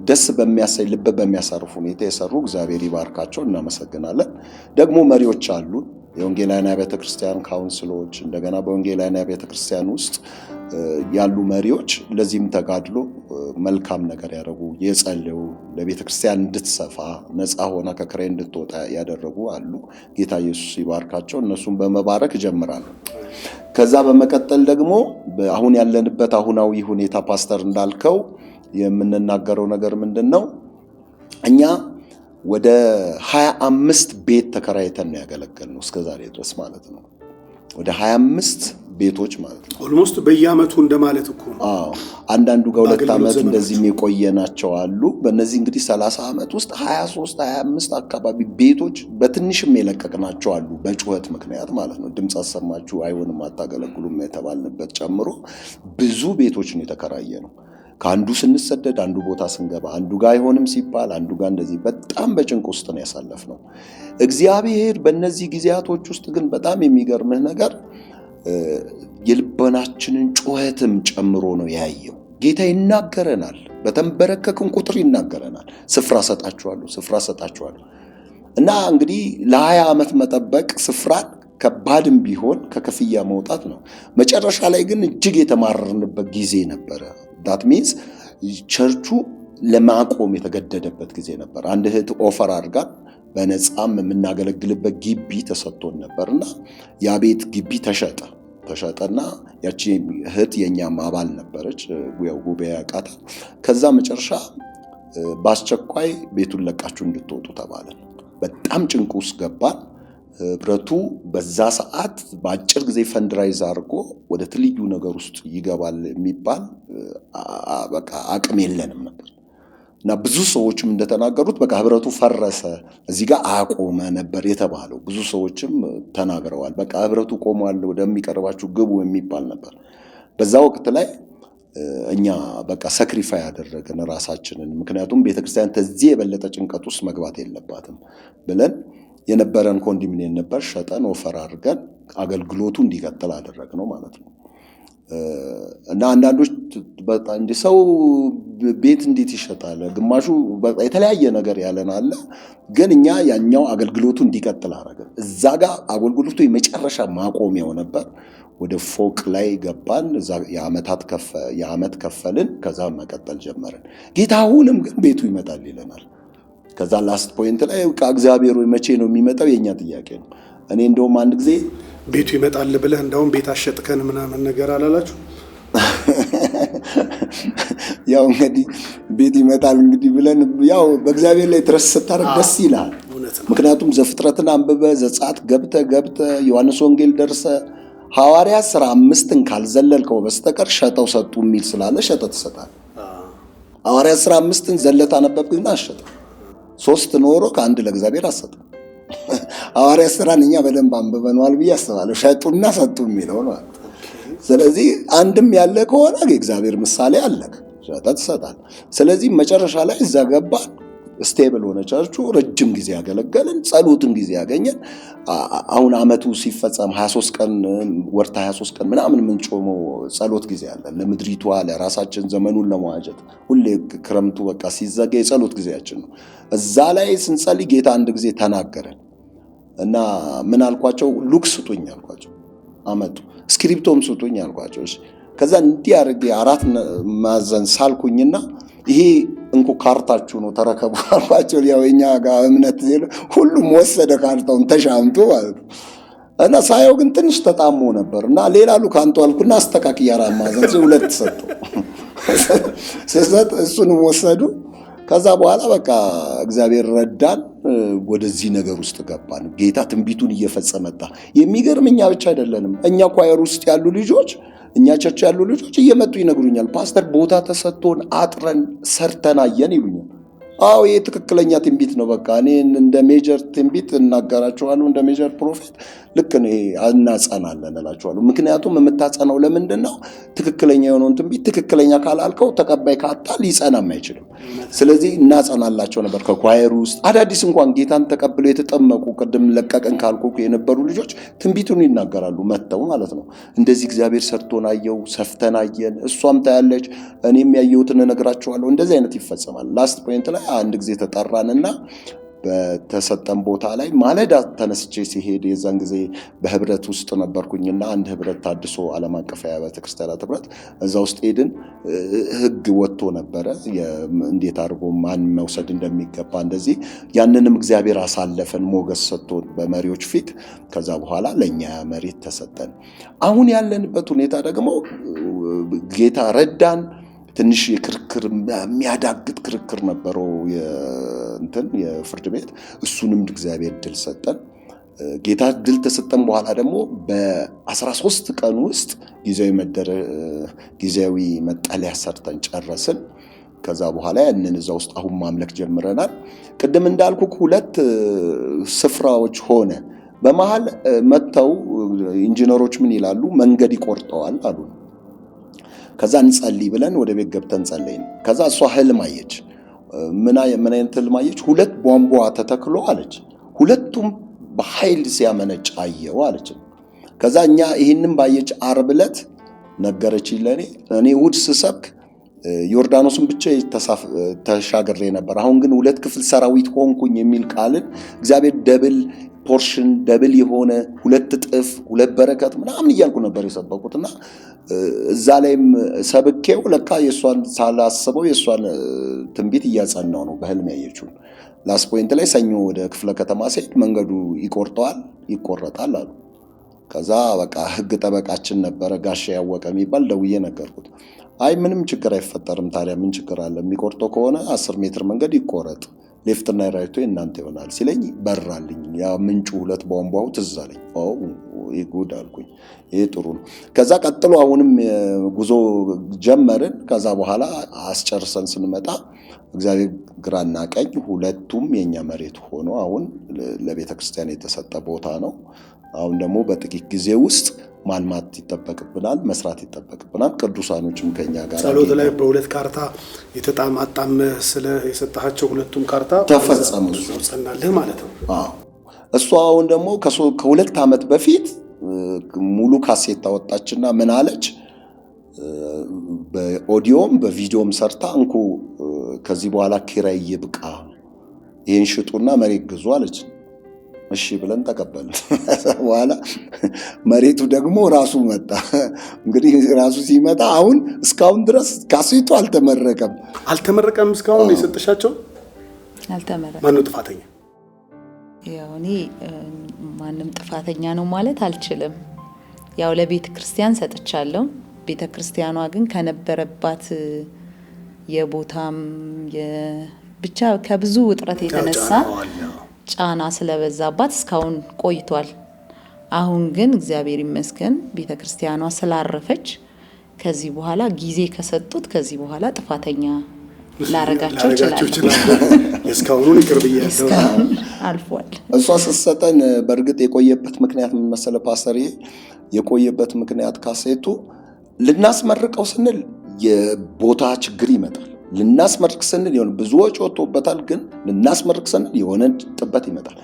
ደስ በሚያሰኝ ልብ በሚያሳርፍ ሁኔታ የሰሩ እግዚአብሔር ይባርካቸው። እናመሰግናለን። ደግሞ መሪዎች አሉ። የወንጌላውያን ቤተ ክርስቲያን ካውንስሎች እንደገና በወንጌላውያን ቤተ ክርስቲያን ውስጥ ያሉ መሪዎች ለዚህም ተጋድሎ መልካም ነገር ያደረጉ የጸለዩ ለቤተ ክርስቲያን እንድትሰፋ ነፃ ሆና ከክራይ እንድትወጣ ያደረጉ አሉ። ጌታ ኢየሱስ ይባርካቸው። እነሱን በመባረክ እጀምራለሁ። ከዛ በመቀጠል ደግሞ አሁን ያለንበት አሁናዊ ሁኔታ ፓስተር እንዳልከው የምንናገረው ነገር ምንድነው? እኛ ወደ 25 ቤት ተከራይተን ነው ያገለገልነው እስከዛሬ ድረስ ማለት ነው። ወደ 25 ቤቶች ማለት ነው። ኦልሞስት በየአመቱ እንደማለት እኮ ነው። አንዳንዱ ጋር 2 ዓመት እንደዚህ የቆየናቸው አሉ። በእነዚህ እንግዲህ 30 ዓመት ውስጥ 23 25 አካባቢ ቤቶች በትንሽም የለቀቅናቸው አሉ። በጩኸት ምክንያት ማለት ነው። ድምፅ አሰማችሁ አይሆንም አታገለግሉም የተባልንበት ጨምሮ ብዙ ቤቶች ነው የተከራየ ነው። ከአንዱ ስንሰደድ አንዱ ቦታ ስንገባ አንዱ ጋር አይሆንም ሲባል አንዱ ጋር እንደዚህ በጣም በጭንቅ ውስጥ ነው ያሳለፍነው። እግዚአብሔር በእነዚህ ጊዜያቶች ውስጥ ግን በጣም የሚገርምህ ነገር የልቦናችንን ጩኸትም ጨምሮ ነው ያየው። ጌታ ይናገረናል፣ በተንበረከክን ቁጥር ይናገረናል። ስፍራ ሰጣችኋለሁ እና እንግዲህ ለ20 ዓመት መጠበቅ ስፍራን ከባድም ቢሆን ከክፍያ መውጣት ነው። መጨረሻ ላይ ግን እጅግ የተማረርንበት ጊዜ ነበረ። ዳት ሚንስ ቸርቹ ለማቆም የተገደደበት ጊዜ ነበር። አንድ እህት ኦፈር አድርጋን በነፃም የምናገለግልበት ግቢ ተሰጥቶን ነበርና ያ ቤት ግቢ ተሸጠና ያቺ እህት የኛም አባል ነበረች። ያው ጉባኤ ያቃታ። ከዛ መጨረሻ በአስቸኳይ ቤቱን ለቃችሁ እንድትወጡ ተባለን። በጣም ጭንቅ ውስጥ ገባን። ህብረቱ በዛ ሰዓት በአጭር ጊዜ ፈንድራይዝ አድርጎ ወደ ትልዩ ነገር ውስጥ ይገባል የሚባል በቃ አቅም የለንም ነበር እና ብዙ ሰዎችም እንደተናገሩት በቃ ህብረቱ ፈረሰ፣ እዚህ ጋር አቆመ ነበር የተባለው። ብዙ ሰዎችም ተናግረዋል። በቃ ህብረቱ ቆሟል፣ ወደሚቀርባችሁ ግቡ የሚባል ነበር። በዛ ወቅት ላይ እኛ በቃ ሳክሪፋይ ያደረገን ራሳችንን፣ ምክንያቱም ቤተክርስቲያን ከዚህ የበለጠ ጭንቀት ውስጥ መግባት የለባትም ብለን የነበረን ኮንዶሚኒየም ነበር ሸጠን ኦፈር አድርገን አገልግሎቱ እንዲቀጥል አደረግነው ማለት ነው። እና አንዳንዶች በጣም እንደ ሰው ቤት እንዴት ይሸጣል? ግማሹ የተለያየ ነገር ያለን አለ። ግን እኛ ያኛው አገልግሎቱ እንዲቀጥል አደረግን። እዛ ጋር አገልግሎቱ የመጨረሻ ማቆሚያው ነበር። ወደ ፎቅ ላይ ገባን። እዛ የዓመት ከፈልን። ከዛ መቀጠል ጀመርን። ጌታ አሁንም ግን ቤቱ ይመጣል ይለናል። ከዛ ላስት ፖይንት ላይ እግዚአብሔር ወይ መቼ ነው የሚመጣው? የኛ ጥያቄ ነው። እኔ እንደውም አንድ ጊዜ ቤቱ ይመጣል ብለህ እንደውም ቤት አሸጥከን ምናምን ነገር አላላችሁ? ያው እንግዲህ ቤት ይመጣል እንግዲህ ብለን ያው በእግዚአብሔር ላይ ትረስ ስታደርግ ደስ ይላል። ምክንያቱም ዘፍጥረትን አንብበ ዘጸአት ገብተ ዮሐንስ ወንጌል ደርሰ ሐዋርያት ሥራ 5ን ካልዘለልከው በስተቀር ሸጠው ሰጡ የሚል ስላለ ሸጠ ትሰጣል። ሐዋርያት ሥራ 5ን ዘለታ አነበብክና አሸጠ። 3 ኖሮ ከአንድ ለእግዚአብሔር አሰጠ። ሐዋርያት ሥራን እኛ በደንብ አንብበነዋል ብዬ አስባለሁ። ሸጡና ሰጡ የሚለው ነው። ስለዚህ አንድም ያለ ከሆነ የእግዚአብሔር ምሳሌ አለክ፣ ሸጠ ትሰጣል። ስለዚህ መጨረሻ ላይ እዛ ገባን። ስቴብል ሆነ ቸርቹ። ረጅም ጊዜ ያገለገልን፣ ጸሎትን ጊዜ ያገኘን። አሁን አመቱ ሲፈጸም 23 ቀን ወርታ 23 ቀን ምናምን የምንጾመው ጸሎት ጊዜ አለ። ለምድሪቷ ለራሳችን ዘመኑን ለመዋጀት ሁሌ ክረምቱ በቃ ሲዘጋ የጸሎት ጊዜያችን ነው። እዛ ላይ ስንጸልይ ጌታ አንድ ጊዜ ተናገረን እና ምን አልኳቸው? ሉክ ስጡኝ አልኳቸው። አመጡ። ስክሪፕቶም ስጡኝ አልኳቸው። ከዛ እንዲህ አድርጌ 4 ማዕዘን ሳልኩኝና ይሄ እንኩ ካርታችሁ ነው ተረከቡ አልኳቸው። ያው የኛ ጋር እምነት ሁሉም ወሰደ ካርታውን ተሻምቶ ማለት ነው። እና ሳየው ግን ትንሽ ተጣሞ ነበር እና ሌላ ሉክ አንተ አልኩና አስተካክያ 4 ማዕዘን 2 ሰጡ። እሱንም ወሰዱ። ከዛ በኋላ በቃ እግዚአብሔር ረዳን። ወደዚህ ነገር ውስጥ ገባን። ጌታ ትንቢቱን እየፈጸመ መጣ። የሚገርም እኛ ብቻ አይደለንም። እኛ ኳየር ውስጥ ያሉ ልጆች፣ እኛ ቸርች ያሉ ልጆች እየመጡ ይነግሩኛል። ፓስተር ቦታ ተሰጥቶን አጥረን ሰርተን አየን ይሉኛል። አዎ ይሄ ትክክለኛ ትንቢት ነው። በቃ እኔ እንደ ሜጀር ትንቢት እናገራቸዋለሁ፣ እንደ ሜጀር ፕሮፌት ልክ ነው። ይሄ እናጸናለን እላቸዋለሁ። ምክንያቱም የምታጸናው ለምንድን ነው? ትክክለኛ የሆነውን ትንቢት ትክክለኛ ካላልከው ተቀባይ ካጣ ሊጸናም አይችልም። ስለዚህ እናጸናላቸው ነበር። ከኳየሩ ውስጥ አዳዲስ እንኳን ጌታን ተቀብለው የተጠመቁ ቅድም ለቀቀን ካልኩ የነበሩ ልጆች ትንቢቱን ይናገራሉ መጥተው ማለት ነው። እንደዚህ እግዚአብሔር ሰርቶን አየው፣ ሰፍተን አየን፣ እሷም ታያለች፣ እኔም ያየሁትን እነግራቸዋለሁ። እንደዚህ አይነት ይፈጸማል። ላስት ፖይንት ላይ አንድ ጊዜ ተጠራንና በተሰጠን ቦታ ላይ ማለዳ ተነስቼ ሲሄድ የዛን ጊዜ በህብረት ውስጥ ነበርኩኝና አንድ ህብረት ታድሶ ዓለም አቀፍ አብያተ ክርስቲያናት ህብረት እዛ ውስጥ ሄድን። ህግ ወጥቶ ነበረ እንዴት አድርጎ ማን መውሰድ እንደሚገባ እንደዚህ። ያንንም እግዚአብሔር አሳለፈን ሞገስ ሰጥቶን በመሪዎች ፊት። ከዛ በኋላ ለእኛ መሬት ተሰጠን። አሁን ያለንበት ሁኔታ ደግሞ ጌታ ረዳን። ትንሽ የክርክር የሚያዳግጥ ክርክር ነበረው የፍርድ ቤት። እሱንም እግዚአብሔር ድል ሰጠን። ጌታ ድል ተሰጠን በኋላ ደግሞ በ13 ቀን ውስጥ ጊዜያዊ መጠለያ ሰርተን ጨረስን። ከዛ በኋላ ያንን እዛ ውስጥ አሁን ማምለክ ጀምረናል። ቅድም እንዳልኩ 2 ስፍራዎች ሆነ። በመሃል መጥተው ኢንጂነሮች ምን ይላሉ? መንገድ ይቆርጠዋል አሉ። ከዛ እንጸልይ ብለን ወደ ቤት ገብተን ጸለይን። ከዛ እሷ ህልም አየች። ምን አይነት ህልም አየች? 2 ቧንቧ ተተክሎ አለች። 2ቱም በኃይል ሲያመነጭ አየው አለች። ከዛ እኛ ይህንን ባየች ዓርብ ዕለት ነገረችኝ ለኔ። እኔ እሑድ ስሰብክ ዮርዳኖስን ብቻ ተሻግሬ ነበር። አሁን ግን 2 ክፍል ሰራዊት ሆንኩኝ የሚል ቃልን እግዚአብሔር ደብል ፖርሽን ደብል የሆነ 2 እጥፍ 2 በረከት ምናምን እያልኩ ነበር የሰበኩትና እዛ ላይም ሰብኬው ለካ የሷን ሳላስበው የሷን ትንቢት እያጸናው ነው በህልም ያየችው። ላስ ፖይንት ላይ ሰኞ ወደ ክፍለ ከተማ ሲሄድ መንገዱ ይቆረጣል አሉ። ከዛ በቃ ህግ ጠበቃችን ነበረ ጋሻ ያወቀ የሚባል ደውዬ ነገርኩት። አይ ምንም ችግር አይፈጠርም፣ ታዲያ ምን ችግር አለ? የሚቆርጠው ከሆነ 10 ሜትር መንገድ ይቆረጥ፣ ሌፍትና ራይቶ እናንተ ይሆናል ሲለኝ በራልኝ። ያ ምንጩ 2 ቧንቧው ትዝ አለኝ። ይጉድ አልኩኝ። ይሄ ጥሩ ነው። ከዛ ቀጥሎ አሁንም ጉዞ ጀመርን። ከዛ በኋላ አስጨርሰን ስንመጣ እግዚአብሔር ግራና ቀኝ 2ቱም የኛ መሬት ሆኖ አሁን ለቤተ ክርስቲያን የተሰጠ ቦታ ነው። አሁን ደግሞ በጥቂት ጊዜ ውስጥ ማልማት ይጠበቅብናል፣ መስራት ይጠበቅብናል። ቅዱሳኖችም ከኛ ጋር ጸሎት ላይ በ2 ካርታ የተጣማጣም ስለ የሰጣቸው 2ቱም ካርታ ተፈጸሙ ጸናልህ ማለት ነው። እሷ አሁን ደግሞ ከ2 ዓመት በፊት ሙሉ ካሴት ታወጣችና ምን አለች? በኦዲዮም በቪዲዮም ሰርታ እንኩ ከዚህ በኋላ ኪራይ ይብቃ፣ ይሄን ሽጡና መሬት ግዙ አለች። እሺ ብለን ተቀበልን። በኋላ መሬቱ ደግሞ ራሱ መጣ። እንግዲህ ራሱ ሲመጣ አሁን እስካሁን ድረስ ካሴቱ አልተመረቀም። እስካሁን የሰጠሻቸው አልተመረቀም። ማነው ጥፋተኛ? ያው እኔ ማንም ጥፋተኛ ነው ማለት አልችልም። ያው ለቤተ ክርስቲያን ሰጥቻለሁ። ቤተ ክርስቲያኗ ግን ከነበረባት የቦታም ብቻ ከብዙ ውጥረት የተነሳ ጫና ስለበዛባት እስካሁን ቆይቷል። አሁን ግን እግዚአብሔር ይመስገን ቤተ ክርስቲያኗ ስላረፈች ከዚህ በኋላ ጊዜ ከሰጡት ከዚህ በኋላ ጥፋተኛ ላረጋቸው ይችላል። እስካሁን ይቅርብያለሁ አልፏል። እሷ ስትሰጠን በእርግጥ የቆየበት ምክንያት ምን መሰለ ፓስተር? የቆየበት ምክንያት ካሴቱ ልናስመርቀው ስንል የቦታ ችግር ይመጣል። ልናስመርቅ ስንል የሆነ ብዙ ወጪ ወጥቶበታል፣ ግን ልናስመርቅ ስንል የሆነ ጥበት ይመጣል።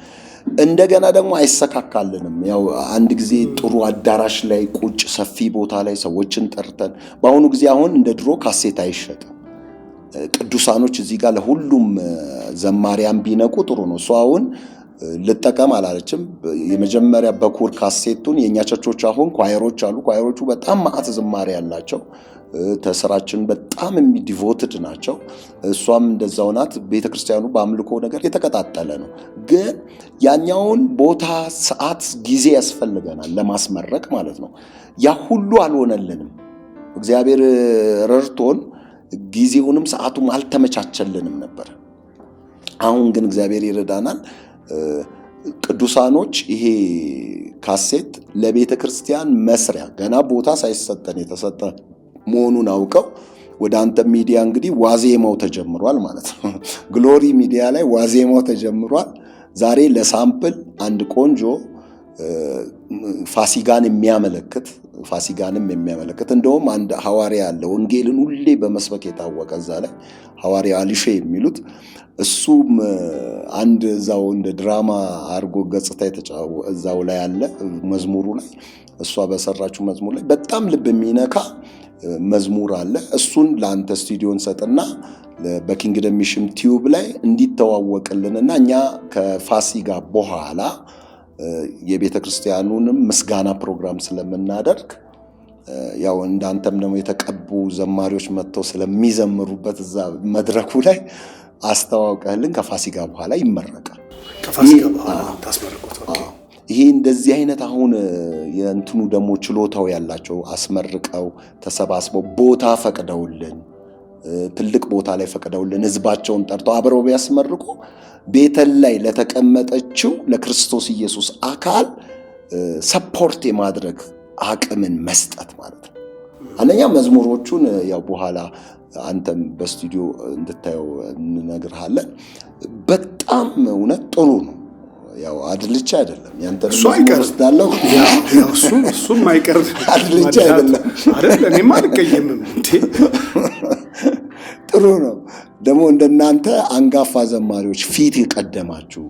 እንደገና ደግሞ አይሰካካልንም። ያው አንድ ጊዜ ጥሩ አዳራሽ ላይ ቁጭ ሰፊ ቦታ ላይ ሰዎችን ጠርተን፣ በአሁኑ ጊዜ አሁን እንደ ድሮ ካሴት አይሸጥም። ቅዱሳኖች እዚህ ጋር ለሁሉም ዘማሪያን ቢነቁ ጥሩ ነው። እሷ አሁን ልጠቀም አላለችም። የመጀመሪያ በኩር ካሴቱን የእኛ ቸርቾች አሁን ኳየሮች አሉ። ኳየሮቹ በጣም ማዕት ዝማሬ ያላቸው ተስራችን በጣም ዲቮትድ ናቸው። እሷም እንደዛው ናት። ቤተክርስቲያኑ በአምልኮ ነገር የተቀጣጠለ ነው። ግን ያኛውን ቦታ፣ ሰዓት፣ ጊዜ ያስፈልገናል ለማስመረቅ ማለት ነው። ያ ሁሉ አልሆነልንም። እግዚአብሔር ረድቶን ጊዜውንም ሰዓቱም አልተመቻቸልንም ነበር። አሁን ግን እግዚአብሔር ይረዳናል። ቅዱሳኖች ይሄ ካሴት ለቤተ ክርስቲያን መስሪያ ገና ቦታ ሳይሰጠን የተሰጠ መሆኑን አውቀው ወደ አንተ ሚዲያ እንግዲህ ዋዜማው ተጀምሯል ማለት ነው። ግሎሪ ሚዲያ ላይ ዋዜማው ተጀምሯል። ዛሬ ለሳምፕል አንድ ቆንጆ ፋሲጋንም የሚያመለክት እንደውም አንድ ሐዋርያ አለ ወንጌልን ሁሌ በመስበክ የታወቀ እዛ ላይ ሐዋርያ አሊሼ የሚሉት እሱም አንድ እዛው እንደ ድራማ አርጎ ገጽታ እዛው ላይ አለ። መዝሙሩ ላይ እሷ በሰራችው መዝሙር ላይ በጣም ልብ የሚነካ መዝሙር አለ። እሱን ለአንተ ስቱዲዮን ሰጥና በኪንግደም ሚሽን ቲዩብ ላይ እንዲተዋወቅልንና እኛ ከፋሲካ በኋላ የቤተ ክርስቲያኑንም ምስጋና ፕሮግራም ስለምናደርግ ያው እንዳንተም ደግሞ የተቀቡ ዘማሪዎች መጥተው ስለሚዘምሩበት እዛ መድረኩ ላይ አስተዋውቀህልን ከፋሲካ በኋላ ይመረቃል። ከፋሲካ በኋላ ታስመርቁት። ይሄ እንደዚህ አይነት አሁን የእንትኑ ደግሞ ችሎታው ያላቸው አስመርቀው ተሰባስበው ቦታ ፈቅደውልን ትልቅ ቦታ ላይ ፈቅደውልን ህዝባቸውን ጠርተው አብረው ቢያስመርቁ ቤተል ላይ ለተቀመጠችው ለክርስቶስ ኢየሱስ አካል ሰፖርት የማድረግ አቅምን መስጠት ማለት ነው። አንደኛ መዝሙሮቹን ያው በኋላ አንተም በስቱዲዮ እንድታየው እንነግርሃለን። በጣም እውነት ጥሩ ነው። ያው አድልቻ አይደለም ያንተ ወስዳለው እሱም አይቀር አድልቻ አይደለም አይደል? እኔማ አልቀየምም እንዴ። ጥሩ ነው ደግሞ እንደናንተ አንጋፋ ዘማሪዎች ፊት የቀደማችሁ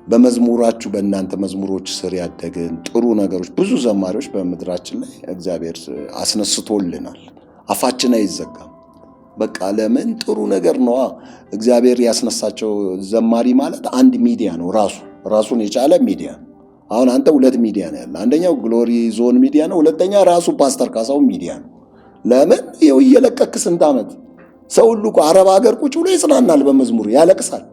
በመዝሙራችሁ በእናንተ መዝሙሮች ስር ያደግን ጥሩ ነገሮች ብዙ ዘማሪዎች በምድራችን ላይ እግዚአብሔር አስነስቶልናል። አፋችን አይዘጋም። በቃ ለምን ጥሩ ነገር ነው። እግዚአብሔር ያስነሳቸው ዘማሪ ማለት አንድ ሚዲያ ነው፣ ራሱን የቻለ ሚዲያ። አሁን አንተ ሁለት ሚዲያ ነው ያለ። አንደኛው ግሎሪ ዞን ሚዲያ ነው፣ ሁለተኛ ራሱ ፓስተር ካሳሁን ሚዲያ ነው። ለምን ይኸው እየለቀክ ስንት ዓመት ሰው ሁሉ አረብ ሀገር ቁጭ ብሎ ይጽናናል፣ በመዝሙር ያለቅሳል።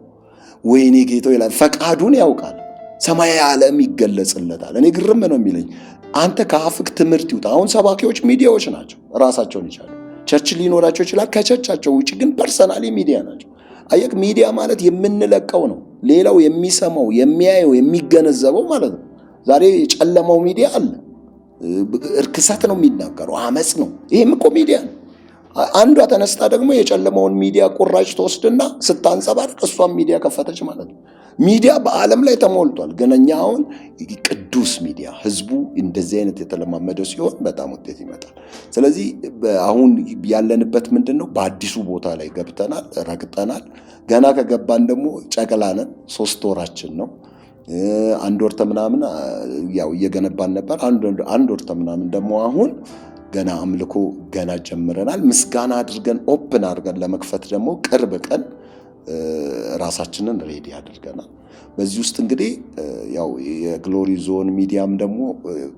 ወይኔ ጌታው ይላል፣ ፈቃዱን ያውቃል፣ ሰማያዊ ዓለም ይገለጽለታል። እኔ ግርም ነው የሚለኝ አንተ ከአፍክ ትምህርት ይውጣ። አሁን ሰባኪዎች ሚዲያዎች ናቸው፣ ራሳቸውን ይቻሉ። ቸርች ሊኖራቸው ይችላል፣ ከቸርቻቸው ውጭ ግን ፐርሰናሊ ሚዲያ ናቸው። አየክ፣ ሚዲያ ማለት የምንለቀው ነው፣ ሌላው የሚሰማው የሚያየው የሚገነዘበው ማለት ነው። ዛሬ የጨለማው ሚዲያ አለ፣ እርክሰት ነው የሚናገረው፣ አመፅ ነው። ይሄም እኮ ሚዲያ ነው። አንዷ ተነስታ ደግሞ የጨለማውን ሚዲያ ቁራጭ ተወስድና ስታንጸባርቅ እሷም ሚዲያ ከፈተች ማለት ነው። ሚዲያ በዓለም ላይ ተሞልቷል። ግን እኛ አሁን ቅዱስ ሚዲያ ህዝቡ እንደዚህ አይነት የተለማመደው ሲሆን በጣም ውጤት ይመጣል። ስለዚህ አሁን ያለንበት ምንድን ነው? በአዲሱ ቦታ ላይ ገብተናል፣ ረግጠናል። ገና ከገባን ደግሞ ጨቅላነን፣ 3 ወራችን ነው። 1 ወር ተምናምን ያው እየገነባን ነበር። 1 ወር ተምናምን ደግሞ አሁን ገና አምልኮ ገና ጀምረናል። ምስጋና አድርገን ኦፕን አድርገን ለመክፈት ደግሞ ቅርብ ቀን ራሳችንን ሬዲ አድርገናል። በዚህ ውስጥ እንግዲህ ያው የግሎሪ ዞን ሚዲያም ደግሞ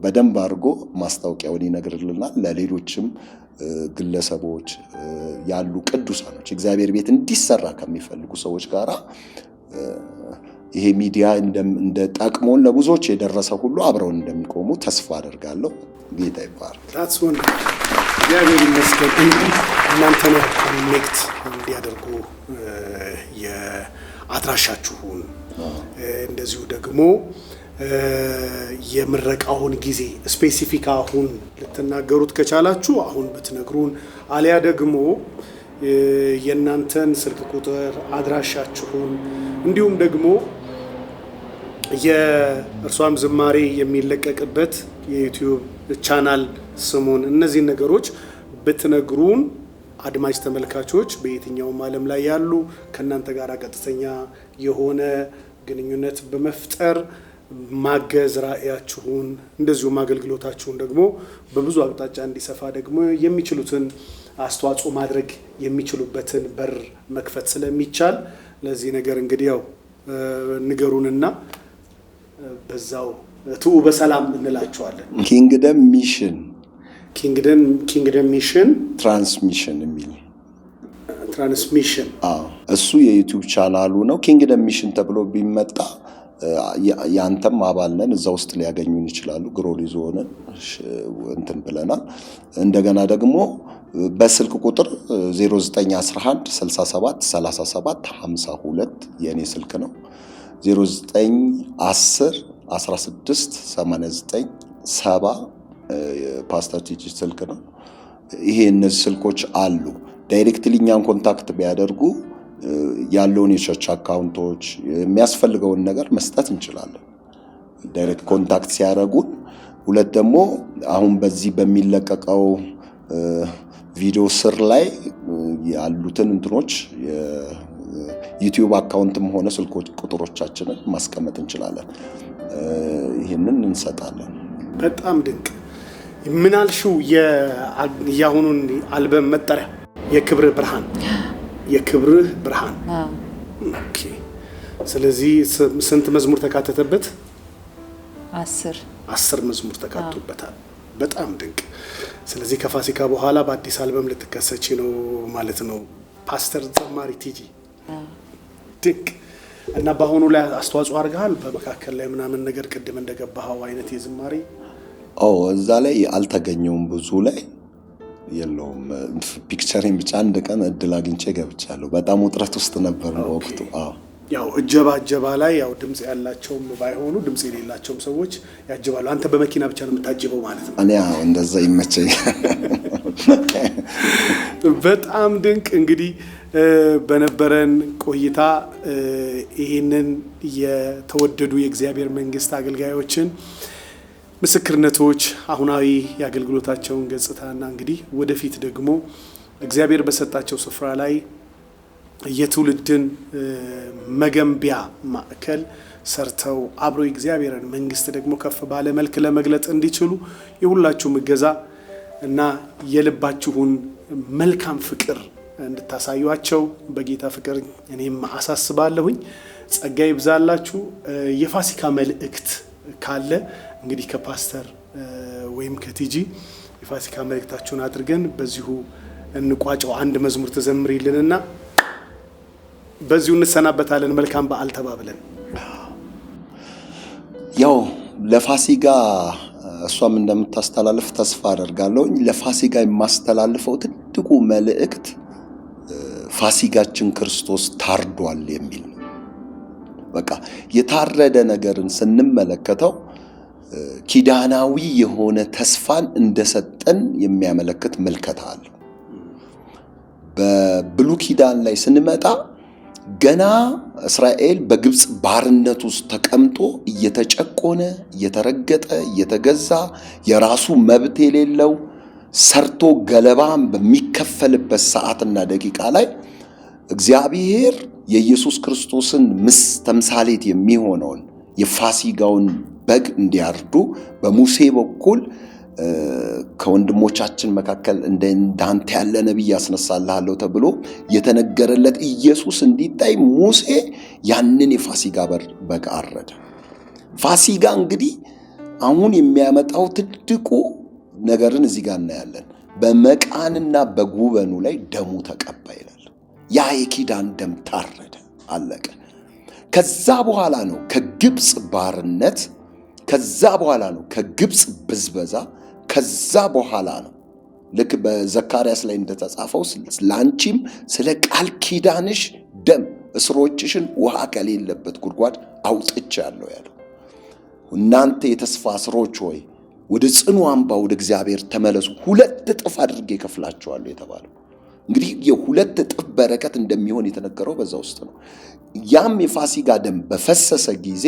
በደንብ አድርጎ ማስታወቂያውን ይነግርልናል። ለሌሎችም ግለሰቦች ያሉ ቅዱሳኖች እግዚአብሔር ቤት እንዲሰራ ከሚፈልጉ ሰዎች ጋራ ይሄ ሚዲያ እንደ ጠቅሞን ለብዙዎች የደረሰ ሁሉ አብረውን እንደሚቆሙ ተስፋ አደርጋለሁ። ጌታ ይባርክ። ታትስ ወንድ እግዚአብሔር ይመስገን። እናንተን ኮኔክት እንዲያደርጉ የአድራሻችሁን እንደዚሁ ደግሞ የምረቃውን ጊዜ ስፔሲፊክ አሁን ልትናገሩት ከቻላችሁ አሁን ብትነግሩን፣ አሊያ ደግሞ የእናንተን ስልክ ቁጥር አድራሻችሁን እንዲሁም ደግሞ የእርሷም ዝማሬ የሚለቀቅበት የዩቲዩብ ቻናል ስሙን፣ እነዚህን ነገሮች ብትነግሩን አድማጭ ተመልካቾች በየትኛውም ዓለም ላይ ያሉ ከእናንተ ጋር ቀጥተኛ የሆነ ግንኙነት በመፍጠር ማገዝ ራእያችሁን እንደዚሁም አገልግሎታችሁን ደግሞ በብዙ አቅጣጫ እንዲሰፋ ደግሞ የሚችሉትን አስተዋጽኦ ማድረግ የሚችሉበትን በር መክፈት ስለሚቻል ለዚህ ነገር እንግዲህ ያው ንገሩንና በዛው ትኡ በሰላም እንላችኋለን። ኪንግደም ሚሽን ትራንስሚሽን የሚል ትራንስሚሽን እሱ የዩቲዩብ ቻናሉ ነው። ኪንግደም ሚሽን ተብሎ ቢመጣ ያንተም አባል ነን፣ እዛ ውስጥ ሊያገኙን ይችላሉ። ግሎሪ ዞንን እንትን ብለናል። እንደገና ደግሞ በስልክ ቁጥር 0911 67 37 52 የኔ ስልክ ነው። 0910 16 89 70 ፓስተር ቲጂ ስልክ ነው። ይሄ እነዚህ ስልኮች አሉ። ዳይሬክትሊ እኛን ኮንታክት ቢያደርጉ ያለውን የቸርች አካውንቶች የሚያስፈልገውን ነገር መስጠት እንችላለን። ዳይሬክት ኮንታክት ሲያደርጉን፣ ሁለት ደግሞ አሁን በዚህ በሚለቀቀው ቪዲዮ ስር ላይ ያሉትን እንትኖች የዩቲዩብ አካውንትም ሆነ ስልኮች ቁጥሮቻችንን ማስቀመጥ እንችላለን። ይህንን እንሰጣለን። በጣም ድንቅ። ምን አልሽው? የአሁኑን አልበም መጠሪያ የክብር ብርሃን፣ የክብርህ ብርሃን። ኦኬ። ስለዚህ ስንት መዝሙር ተካተተበት? 10 መዝሙር ተካተተበታል። በጣም ድንቅ። ስለዚህ ከፋሲካ በኋላ በአዲስ አልበም ልትከሰቺ ነው ማለት ነው ፓስተር ዘማሪ ቲጂ። ድንቅ። እና በአሁኑ ላይ አስተዋጽኦ አድርገሃል በመካከል ላይ ምናምን ነገር ቅድም እንደገባኸው አይነት የዝማሬ? እዛ ላይ አልተገኘውም፣ ብዙ ላይ የለውም። ፒክቸሪን ብቻ አንድ ቀን እድል አግኝቼ ገብቻለሁ። በጣም ውጥረት ውስጥ ነበር በወቅቱ። ያው እጀባ ላይ ያው ድምጽ ያላቸውም ባይሆኑ ድምጽ የሌላቸውም ሰዎች ያጅባሉ። አንተ በመኪና ብቻ ነው የምታጅበው ማለት ነው? እኔ እንደዛ ይመቸኝ። በጣም ድንቅ። እንግዲህ በነበረን ቆይታ ይህንን የተወደዱ የእግዚአብሔር መንግስት አገልጋዮችን ምስክርነቶች፣ አሁናዊ የአገልግሎታቸውን ገጽታና እንግዲህ ወደፊት ደግሞ እግዚአብሔር በሰጣቸው ስፍራ ላይ የትውልድን መገንቢያ ማዕከል ሰርተው አብሮ የእግዚአብሔርን መንግስት ደግሞ ከፍ ባለ መልክ ለመግለጥ እንዲችሉ የሁላችሁም እገዛ እና የልባችሁን መልካም ፍቅር እንድታሳዩአቸው በጌታ ፍቅር እኔም አሳስባለሁኝ። ጸጋ ይብዛላችሁ። የፋሲካ መልእክት ካለ እንግዲህ ከፓስተር ወይም ከቲጂ የፋሲካ መልእክታችሁን አድርገን በዚሁ እንቋጨው። አንድ መዝሙር ተዘምሪልንና በዚሁ እንሰናበታለን። መልካም በዓል ተባብለን። ያው ለፋሲካ እሷም እንደምታስተላልፍ ተስፋ አደርጋለሁ። ለፋሲካ የማስተላልፈው ትልቁ መልእክት ፋሲካችን ክርስቶስ ታርዷል የሚል ነው። በቃ የታረደ ነገርን ስንመለከተው ኪዳናዊ የሆነ ተስፋን እንደሰጠን የሚያመለክት ምልከታ አለ። በብሉይ ኪዳን ላይ ስንመጣ ገና እስራኤል በግብፅ ባርነት ውስጥ ተቀምጦ እየተጨቆነ እየተረገጠ እየተገዛ የራሱ መብት የሌለው ሰርቶ ገለባም በሚከፈልበት ሰዓትና ደቂቃ ላይ እግዚአብሔር የኢየሱስ ክርስቶስን ተምሳሌት የሚሆነውን የፋሲካውን በግ እንዲያርዱ በሙሴ በኩል ከወንድሞቻችን መካከል እንዳንተ ያለ ነቢይ ያስነሳልሃለሁ ተብሎ የተነገረለት ኢየሱስ እንዲታይ ሙሴ ያንን የፋሲካ በግ አረደ። ፋሲካ እንግዲህ አሁን የሚያመጣው ትልቁ ነገርን እዚህ ጋር እናያለን። በመቃንና በጉበኑ ላይ ደሙ ተቀባ ይላል። ያ የኪዳን ደም ታረደ፣ አለቀ። ከዛ በኋላ ነው ከግብፅ ባርነት፣ ከዛ በኋላ ነው ከግብፅ ብዝበዛ፣ ከዛ በኋላ ነው ልክ በዘካርያስ ላይ እንደተጻፈው ለአንቺም ስለ ቃል ኪዳንሽ ደም እስሮችሽን ውሃ ከሌለበት ጉድጓድ አውጥቻለሁ ያለው። እናንተ የተስፋ እስሮች ሆይ ወደ ጽኑ አምባ ወደ እግዚአብሔር ተመለሱ፣ 2 እጥፍ አድርጌ ከፍላችኋለሁ የተባለው እንግዲህ የ2 እጥፍ በረከት እንደሚሆን የተነገረው በዛ ውስጥ ነው። ያም የፋሲካ ደም በፈሰሰ ጊዜ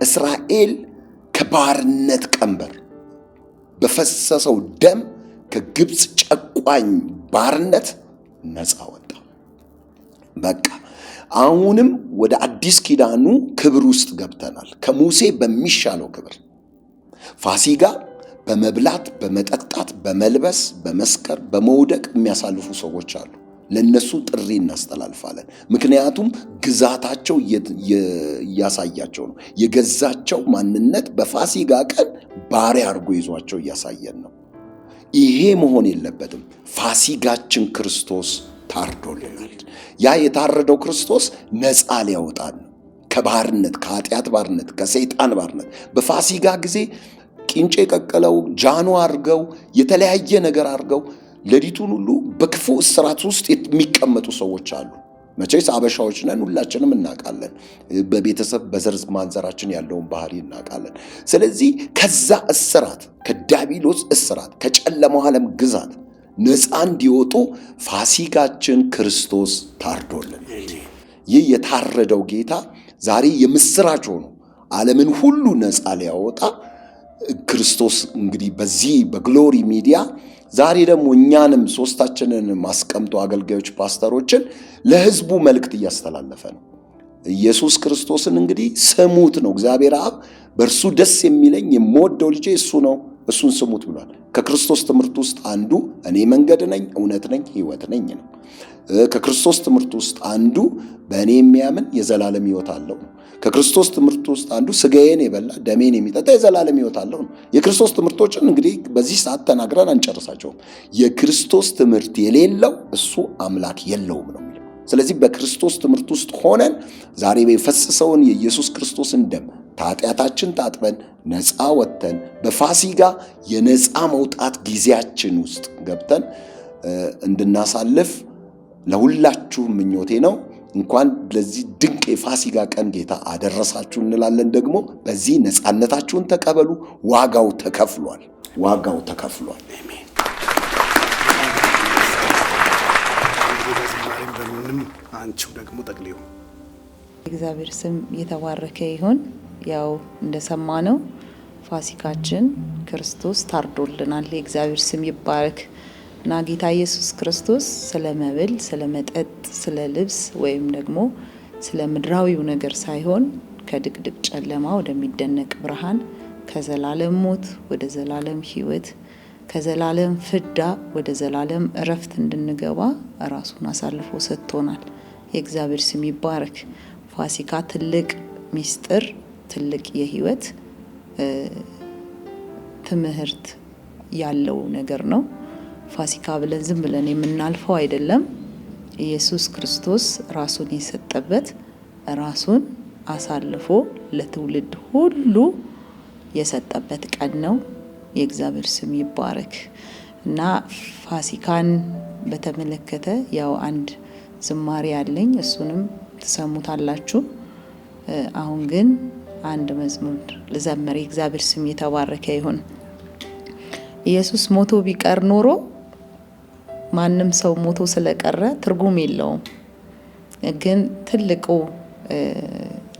እስራኤል ከባርነት ቀንበር በፈሰሰው ደም ከግብፅ ጨቋኝ ባርነት ነፃ ወጣ። በቃ አሁንም ወደ አዲስ ኪዳኑ ክብር ውስጥ ገብተናል። ከሙሴ በሚሻለው ክብር ፋሲካ በመብላት በመጠጣት በመልበስ በመስከር በመውደቅ የሚያሳልፉ ሰዎች አሉ። ለነሱ ጥሪ እናስተላልፋለን። ምክንያቱም ግዛታቸው እያሳያቸው ነው። የገዛቸው ማንነት በፋሲካ ቀን ባሪያ አድርጎ ይዟቸው እያሳየን ነው። ይሄ መሆን የለበትም። ፋሲካችን ክርስቶስ ታርዶልናል። ያ የታረደው ክርስቶስ ነፃ ሊያወጣን ነው ከባርነት፣ ከኃጢአት ባርነት፣ ከሰይጣን ባርነት። በፋሲካ ጊዜ ቂንጬ ቀቅለው ጃኖ አድርገው የተለያየ ነገር አድርገው ሌሊቱን ሁሉ በክፉ እስራት ውስጥ የሚቀመጡ ሰዎች አሉ። መቼስ አበሻዎች ነን፣ ሁላችንም እናውቃለን። በቤተሰብ በዘር ማንዘራችን ያለውን ባህሪ እናውቃለን። ስለዚህ ከዛ እስራት፣ ከዲያብሎስ እስራት፣ ከጨለማው ዓለም ግዛት ነፃ እንዲወጡ ፋሲካችን ክርስቶስ ታርዶልን። ይህ የታረደው ጌታ ዛሬ የምስራች ሆኖ ዓለምን ሁሉ ነፃ ሊያወጣ ክርስቶስ እንግዲህ በዚህ በግሎሪ ሚዲያ ዛሬ ደግሞ እኛንም ሶስታችንን ማስቀምጦ አገልጋዮች ፓስተሮችን ለህዝቡ መልእክት እያስተላለፈ ነው። ኢየሱስ ክርስቶስን እንግዲህ ስሙት ነው እግዚአብሔር አብ በእርሱ ደስ የሚለኝ የምወደው ልጄ እሱ ነው፣ እሱን ስሙት ብሏል። ከክርስቶስ ትምህርት ውስጥ አንዱ እኔ መንገድ ነኝ፣ እውነት ነኝ፣ ሕይወት ነኝ ነው። ከክርስቶስ ትምህርት ውስጥ አንዱ በእኔ የሚያምን የዘላለም ሕይወት አለው ነው። ከክርስቶስ ትምህርት ውስጥ አንዱ ስጋዬን የበላ ደሜን የሚጠጣ የዘላለም ሕይወት አለው ነው። የክርስቶስ ትምህርቶችን እንግዲህ በዚህ ሰዓት ተናግረን አንጨርሳቸውም። የክርስቶስ ትምህርት የሌለው እሱ አምላክ የለውም ነው የሚለው። ስለዚህ በክርስቶስ ትምህርት ውስጥ ሆነን ዛሬ የፈሰሰውን የኢየሱስ ክርስቶስን ደም ከኃጢአታችን ታጥበን ነፃ ወጥተን በፋሲጋ የነፃ መውጣት ጊዜያችን ውስጥ ገብተን እንድናሳልፍ ለሁላችሁ ምኞቴ ነው። እንኳን ለዚህ ድንቅ የፋሲጋ ቀን ጌታ አደረሳችሁ እንላለን። ደግሞ በዚህ ነፃነታችሁን ተቀበሉ። ዋጋው ተከፍሏል። ዋጋው ተከፍሏል። አሜን። በምንም አንቺው ደግሞ ጠቅልዩ። እግዚአብሔር ስም የተባረከ ይሁን። ያው እንደሰማነው ፋሲካችን ክርስቶስ ታርዶልናል። የእግዚአብሔር ስም ይባረክ እና ጌታ ኢየሱስ ክርስቶስ ስለ መብል፣ ስለ መጠጥ፣ ስለ ልብስ ወይም ደግሞ ስለ ምድራዊው ነገር ሳይሆን ከድቅድቅ ጨለማ ወደሚደነቅ ብርሃን፣ ከዘላለም ሞት ወደ ዘላለም ሕይወት፣ ከዘላለም ፍዳ ወደ ዘላለም እረፍት እንድንገባ ራሱን አሳልፎ ሰጥቶናል። የእግዚአብሔር ስም ይባረክ። ፋሲካ ትልቅ ሚስጥር፣ ትልቅ የሕይወት ትምህርት ያለው ነገር ነው። ፋሲካ ብለን ዝም ብለን የምናልፈው አይደለም። ኢየሱስ ክርስቶስ ራሱን የሰጠበት፣ ራሱን አሳልፎ ለትውልድ ሁሉ የሰጠበት ቀን ነው። የእግዚአብሔር ስም ይባረክ እና ፋሲካን በተመለከተ ያው አንድ ዝማሬ ያለኝ እሱንም ትሰሙታላችሁ። አሁን ግን አንድ መዝሙር ልዘምር። የእግዚአብሔር ስም የተባረከ ይሁን። ኢየሱስ ሞቶ ቢቀር ኖሮ ማንም ሰው ሞቶ ስለቀረ ትርጉም የለውም። ግን ትልቁ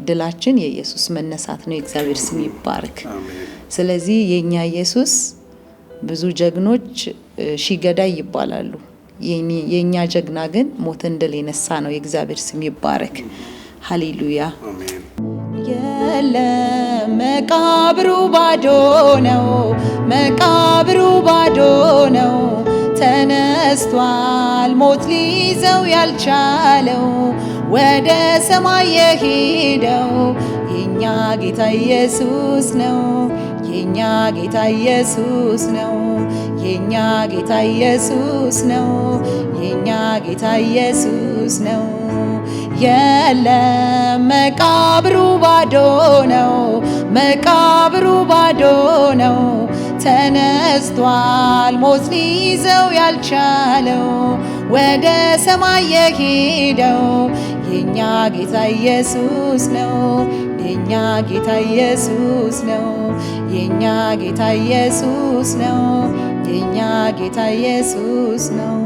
ድላችን የኢየሱስ መነሳት ነው። የእግዚአብሔር ስም ይባረክ። ስለዚህ የኛ ኢየሱስ ብዙ ጀግኖች ሺህ ገዳይ ይባላሉ። የኛ ጀግና ግን ሞትን ድል የነሳ ነው። የእግዚአብሔር ስም ይባረክ። ሃሌሉያ። የለም መቃብሩ ባዶ ነው፣ መቃብሩ ባዶ ነው። ተነስቷል ሞት ሊይዘው ያልቻለው፣ ወደ ሰማይ የሄደው የኛ ጌታ ኢየሱስ ነው። የኛ ጌታ ኢየሱስ ነው። የኛ ጌታ ኢየሱስ ነው። የኛ ጌታ ኢየሱስ ነው። የለም መቃብሩ ባዶ ነው፣ መቃብሩ ባዶ ነው። ተነስቷል ሞት ሊይዘው ያልቻለው፣ ወደ ሰማይ የሄደው የኛ ጌታ ኢየሱስ ነው። የኛ ጌታ ኢየሱስ ነው። የኛ ጌታ ኢየሱስ ነው። የኛ ጌታ ኢየሱስ ነው።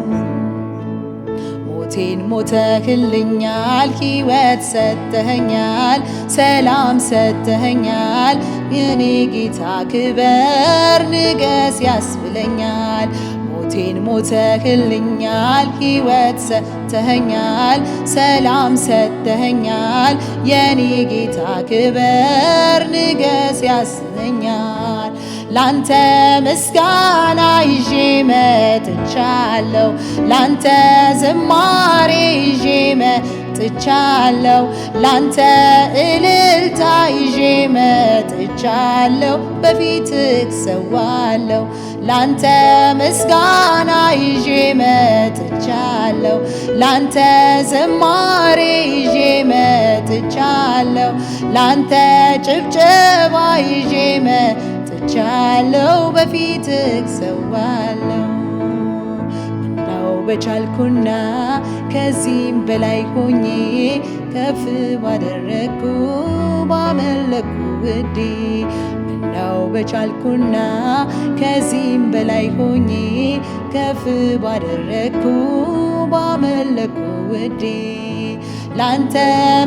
ሞቴን ሞተህልኛል፣ ሕይወት ሰጥተኸኛል፣ ሰላም ሰጥተኸኛል። የኔ ጌታ ክበር ንገስ ያስብለኛል። ሞቴን ሞተህልኛል፣ ሕይወት ሰጥተኸኛል፣ ሰላም ሰጥተኸኛል። የኔ ጌታ ክበር ንገስ ያስብለኛል። ላንተ ምስጋና ይዤ መጥቻለሁ፣ ላንተ ዝማሬ ይዤ መጥቻለሁ፣ ላንተ እልልታ ይዤ መጥቻለሁ። በፊትህ ሰዋለሁ፣ ላንተ ምስጋና ይዤ መጥቻለሁ፣ ላንተ ዝማሬ ይዤ መጥቻለሁ፣ ላንተ ጭብጨባ ይዤ መጥቻለሁ። በፊትህ ሰዋለሁ። ምነው በቻልኩና ከዚህም በላይ ሆኜ ከፍ ባደረግኩ ባመለኩ ውዴ። ምነው በቻልኩና ከዚህም በላይ ሆኜ ከፍ ባደረግኩ ባመለኩ ውዴ። ላንተ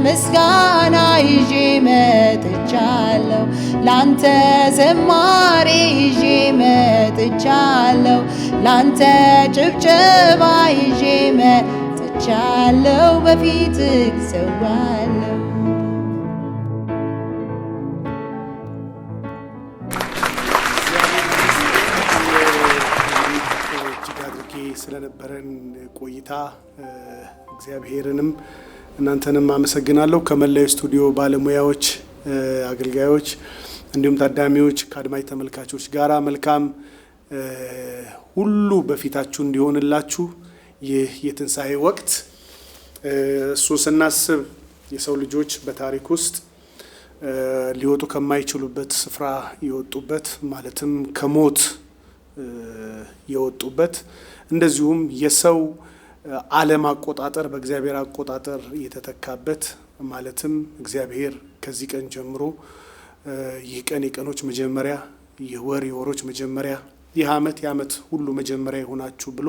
ምስጋና ይዤ መጥቻለሁ፣ ላንተ ዝማሬ ይዤ መጥቻለሁ፣ ላንተ ጭብጨባ ይዤ መጥቻለሁ። በፊትህ ሰዋለሁ። ስለነበረን ቆይታ እግዚአብሔርንም እናንተንም አመሰግናለሁ። ከመላው ስቱዲዮ ባለሙያዎች፣ አገልጋዮች እንዲሁም ታዳሚዎች ከአድማጭ ተመልካቾች ጋራ መልካም ሁሉ በፊታችሁ እንዲሆንላችሁ ይህ የትንሣኤ ወቅት እሱን ስናስብ የሰው ልጆች በታሪክ ውስጥ ሊወጡ ከማይችሉበት ስፍራ የወጡበት ማለትም ከሞት የወጡበት እንደዚሁም የሰው ዓለም አቆጣጠር በእግዚአብሔር አቆጣጠር የተተካበት ማለትም እግዚአብሔር ከዚህ ቀን ጀምሮ ይህ ቀን የቀኖች መጀመሪያ፣ ይህ ወር የወሮች መጀመሪያ፣ ይህ ዓመት የዓመት ሁሉ መጀመሪያ ይሆናችሁ ብሎ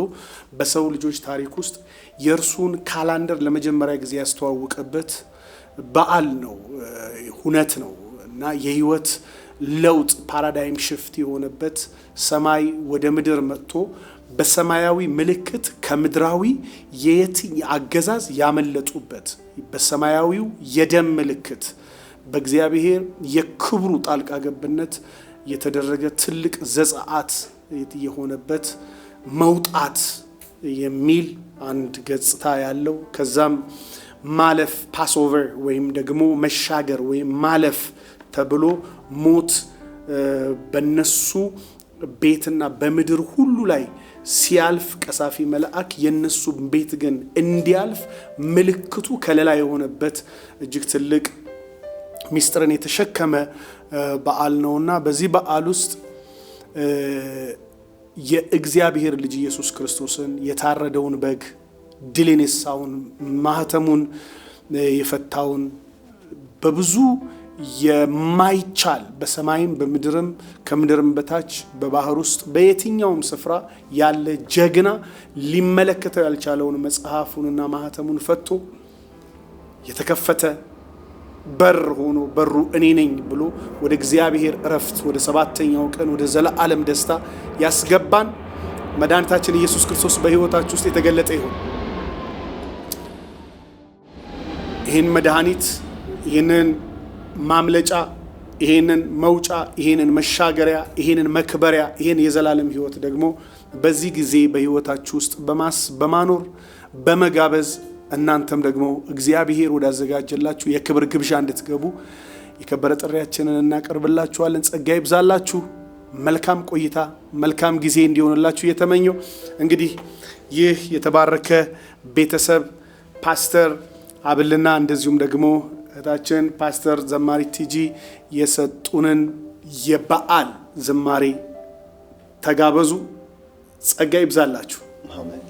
በሰው ልጆች ታሪክ ውስጥ የእርሱን ካላንደር ለመጀመሪያ ጊዜ ያስተዋወቀበት በዓል ነው፣ ሁነት ነው እና የህይወት ለውጥ ፓራዳይም ሽፍት የሆነበት ሰማይ ወደ ምድር መጥቶ በሰማያዊ ምልክት ከምድራዊ የየትኝ አገዛዝ ያመለጡበት በሰማያዊው የደም ምልክት በእግዚአብሔር የክብሩ ጣልቃ ገብነት የተደረገ ትልቅ ዘጸአት የሆነበት መውጣት የሚል አንድ ገጽታ ያለው ከዛም ማለፍ ፓስኦቨር ወይም ደግሞ መሻገር ወይም ማለፍ ተብሎ ሞት በነሱ ቤትና በምድር ሁሉ ላይ ሲያልፍ ቀሳፊ መልአክ የነሱ ቤት ግን እንዲያልፍ ምልክቱ ከለላ የሆነበት እጅግ ትልቅ ሚስጥርን የተሸከመ በዓል ነውና በዚህ በዓል ውስጥ የእግዚአብሔር ልጅ ኢየሱስ ክርስቶስን የታረደውን በግ ድል የነሳውን ማህተሙን የፈታውን በብዙ የማይቻል በሰማይም በምድርም ከምድርም በታች በባህር ውስጥ በየትኛውም ስፍራ ያለ ጀግና ሊመለከተው ያልቻለውን መጽሐፉንና ማህተሙን ፈቶ የተከፈተ በር ሆኖ በሩ እኔ ነኝ ብሎ ወደ እግዚአብሔር እረፍት ወደ ሰባተኛው ቀን ወደ ዘላለም ደስታ ያስገባን መድኃኒታችን ኢየሱስ ክርስቶስ በሕይወታችሁ ውስጥ የተገለጠ ይሁን። ይህን መድኃኒት፣ ይህንን ማምለጫ፣ ይህንን መውጫ፣ ይህንን መሻገሪያ፣ ይህንን መክበሪያ፣ ይህን የዘላለም ሕይወት ደግሞ በዚህ ጊዜ በሕይወታችሁ ውስጥ በማኖር በመጋበዝ እናንተም ደግሞ እግዚአብሔር ወዳዘጋጀላችሁ የክብር ግብዣ እንድትገቡ የከበረ ጥሪያችንን እናቀርብላችኋለን። ጸጋ ይብዛላችሁ። መልካም ቆይታ፣ መልካም ጊዜ እንዲሆንላችሁ የተመኘው እንግዲህ ይህ የተባረከ ቤተሰብ ፓስተር አብልና እንደዚሁም ደግሞ እህታችን ፓስተር ዘማሪ ቲጂ የሰጡንን የበዓል ዝማሬ ተጋበዙ። ጸጋ ይብዛላችሁ። አሜን።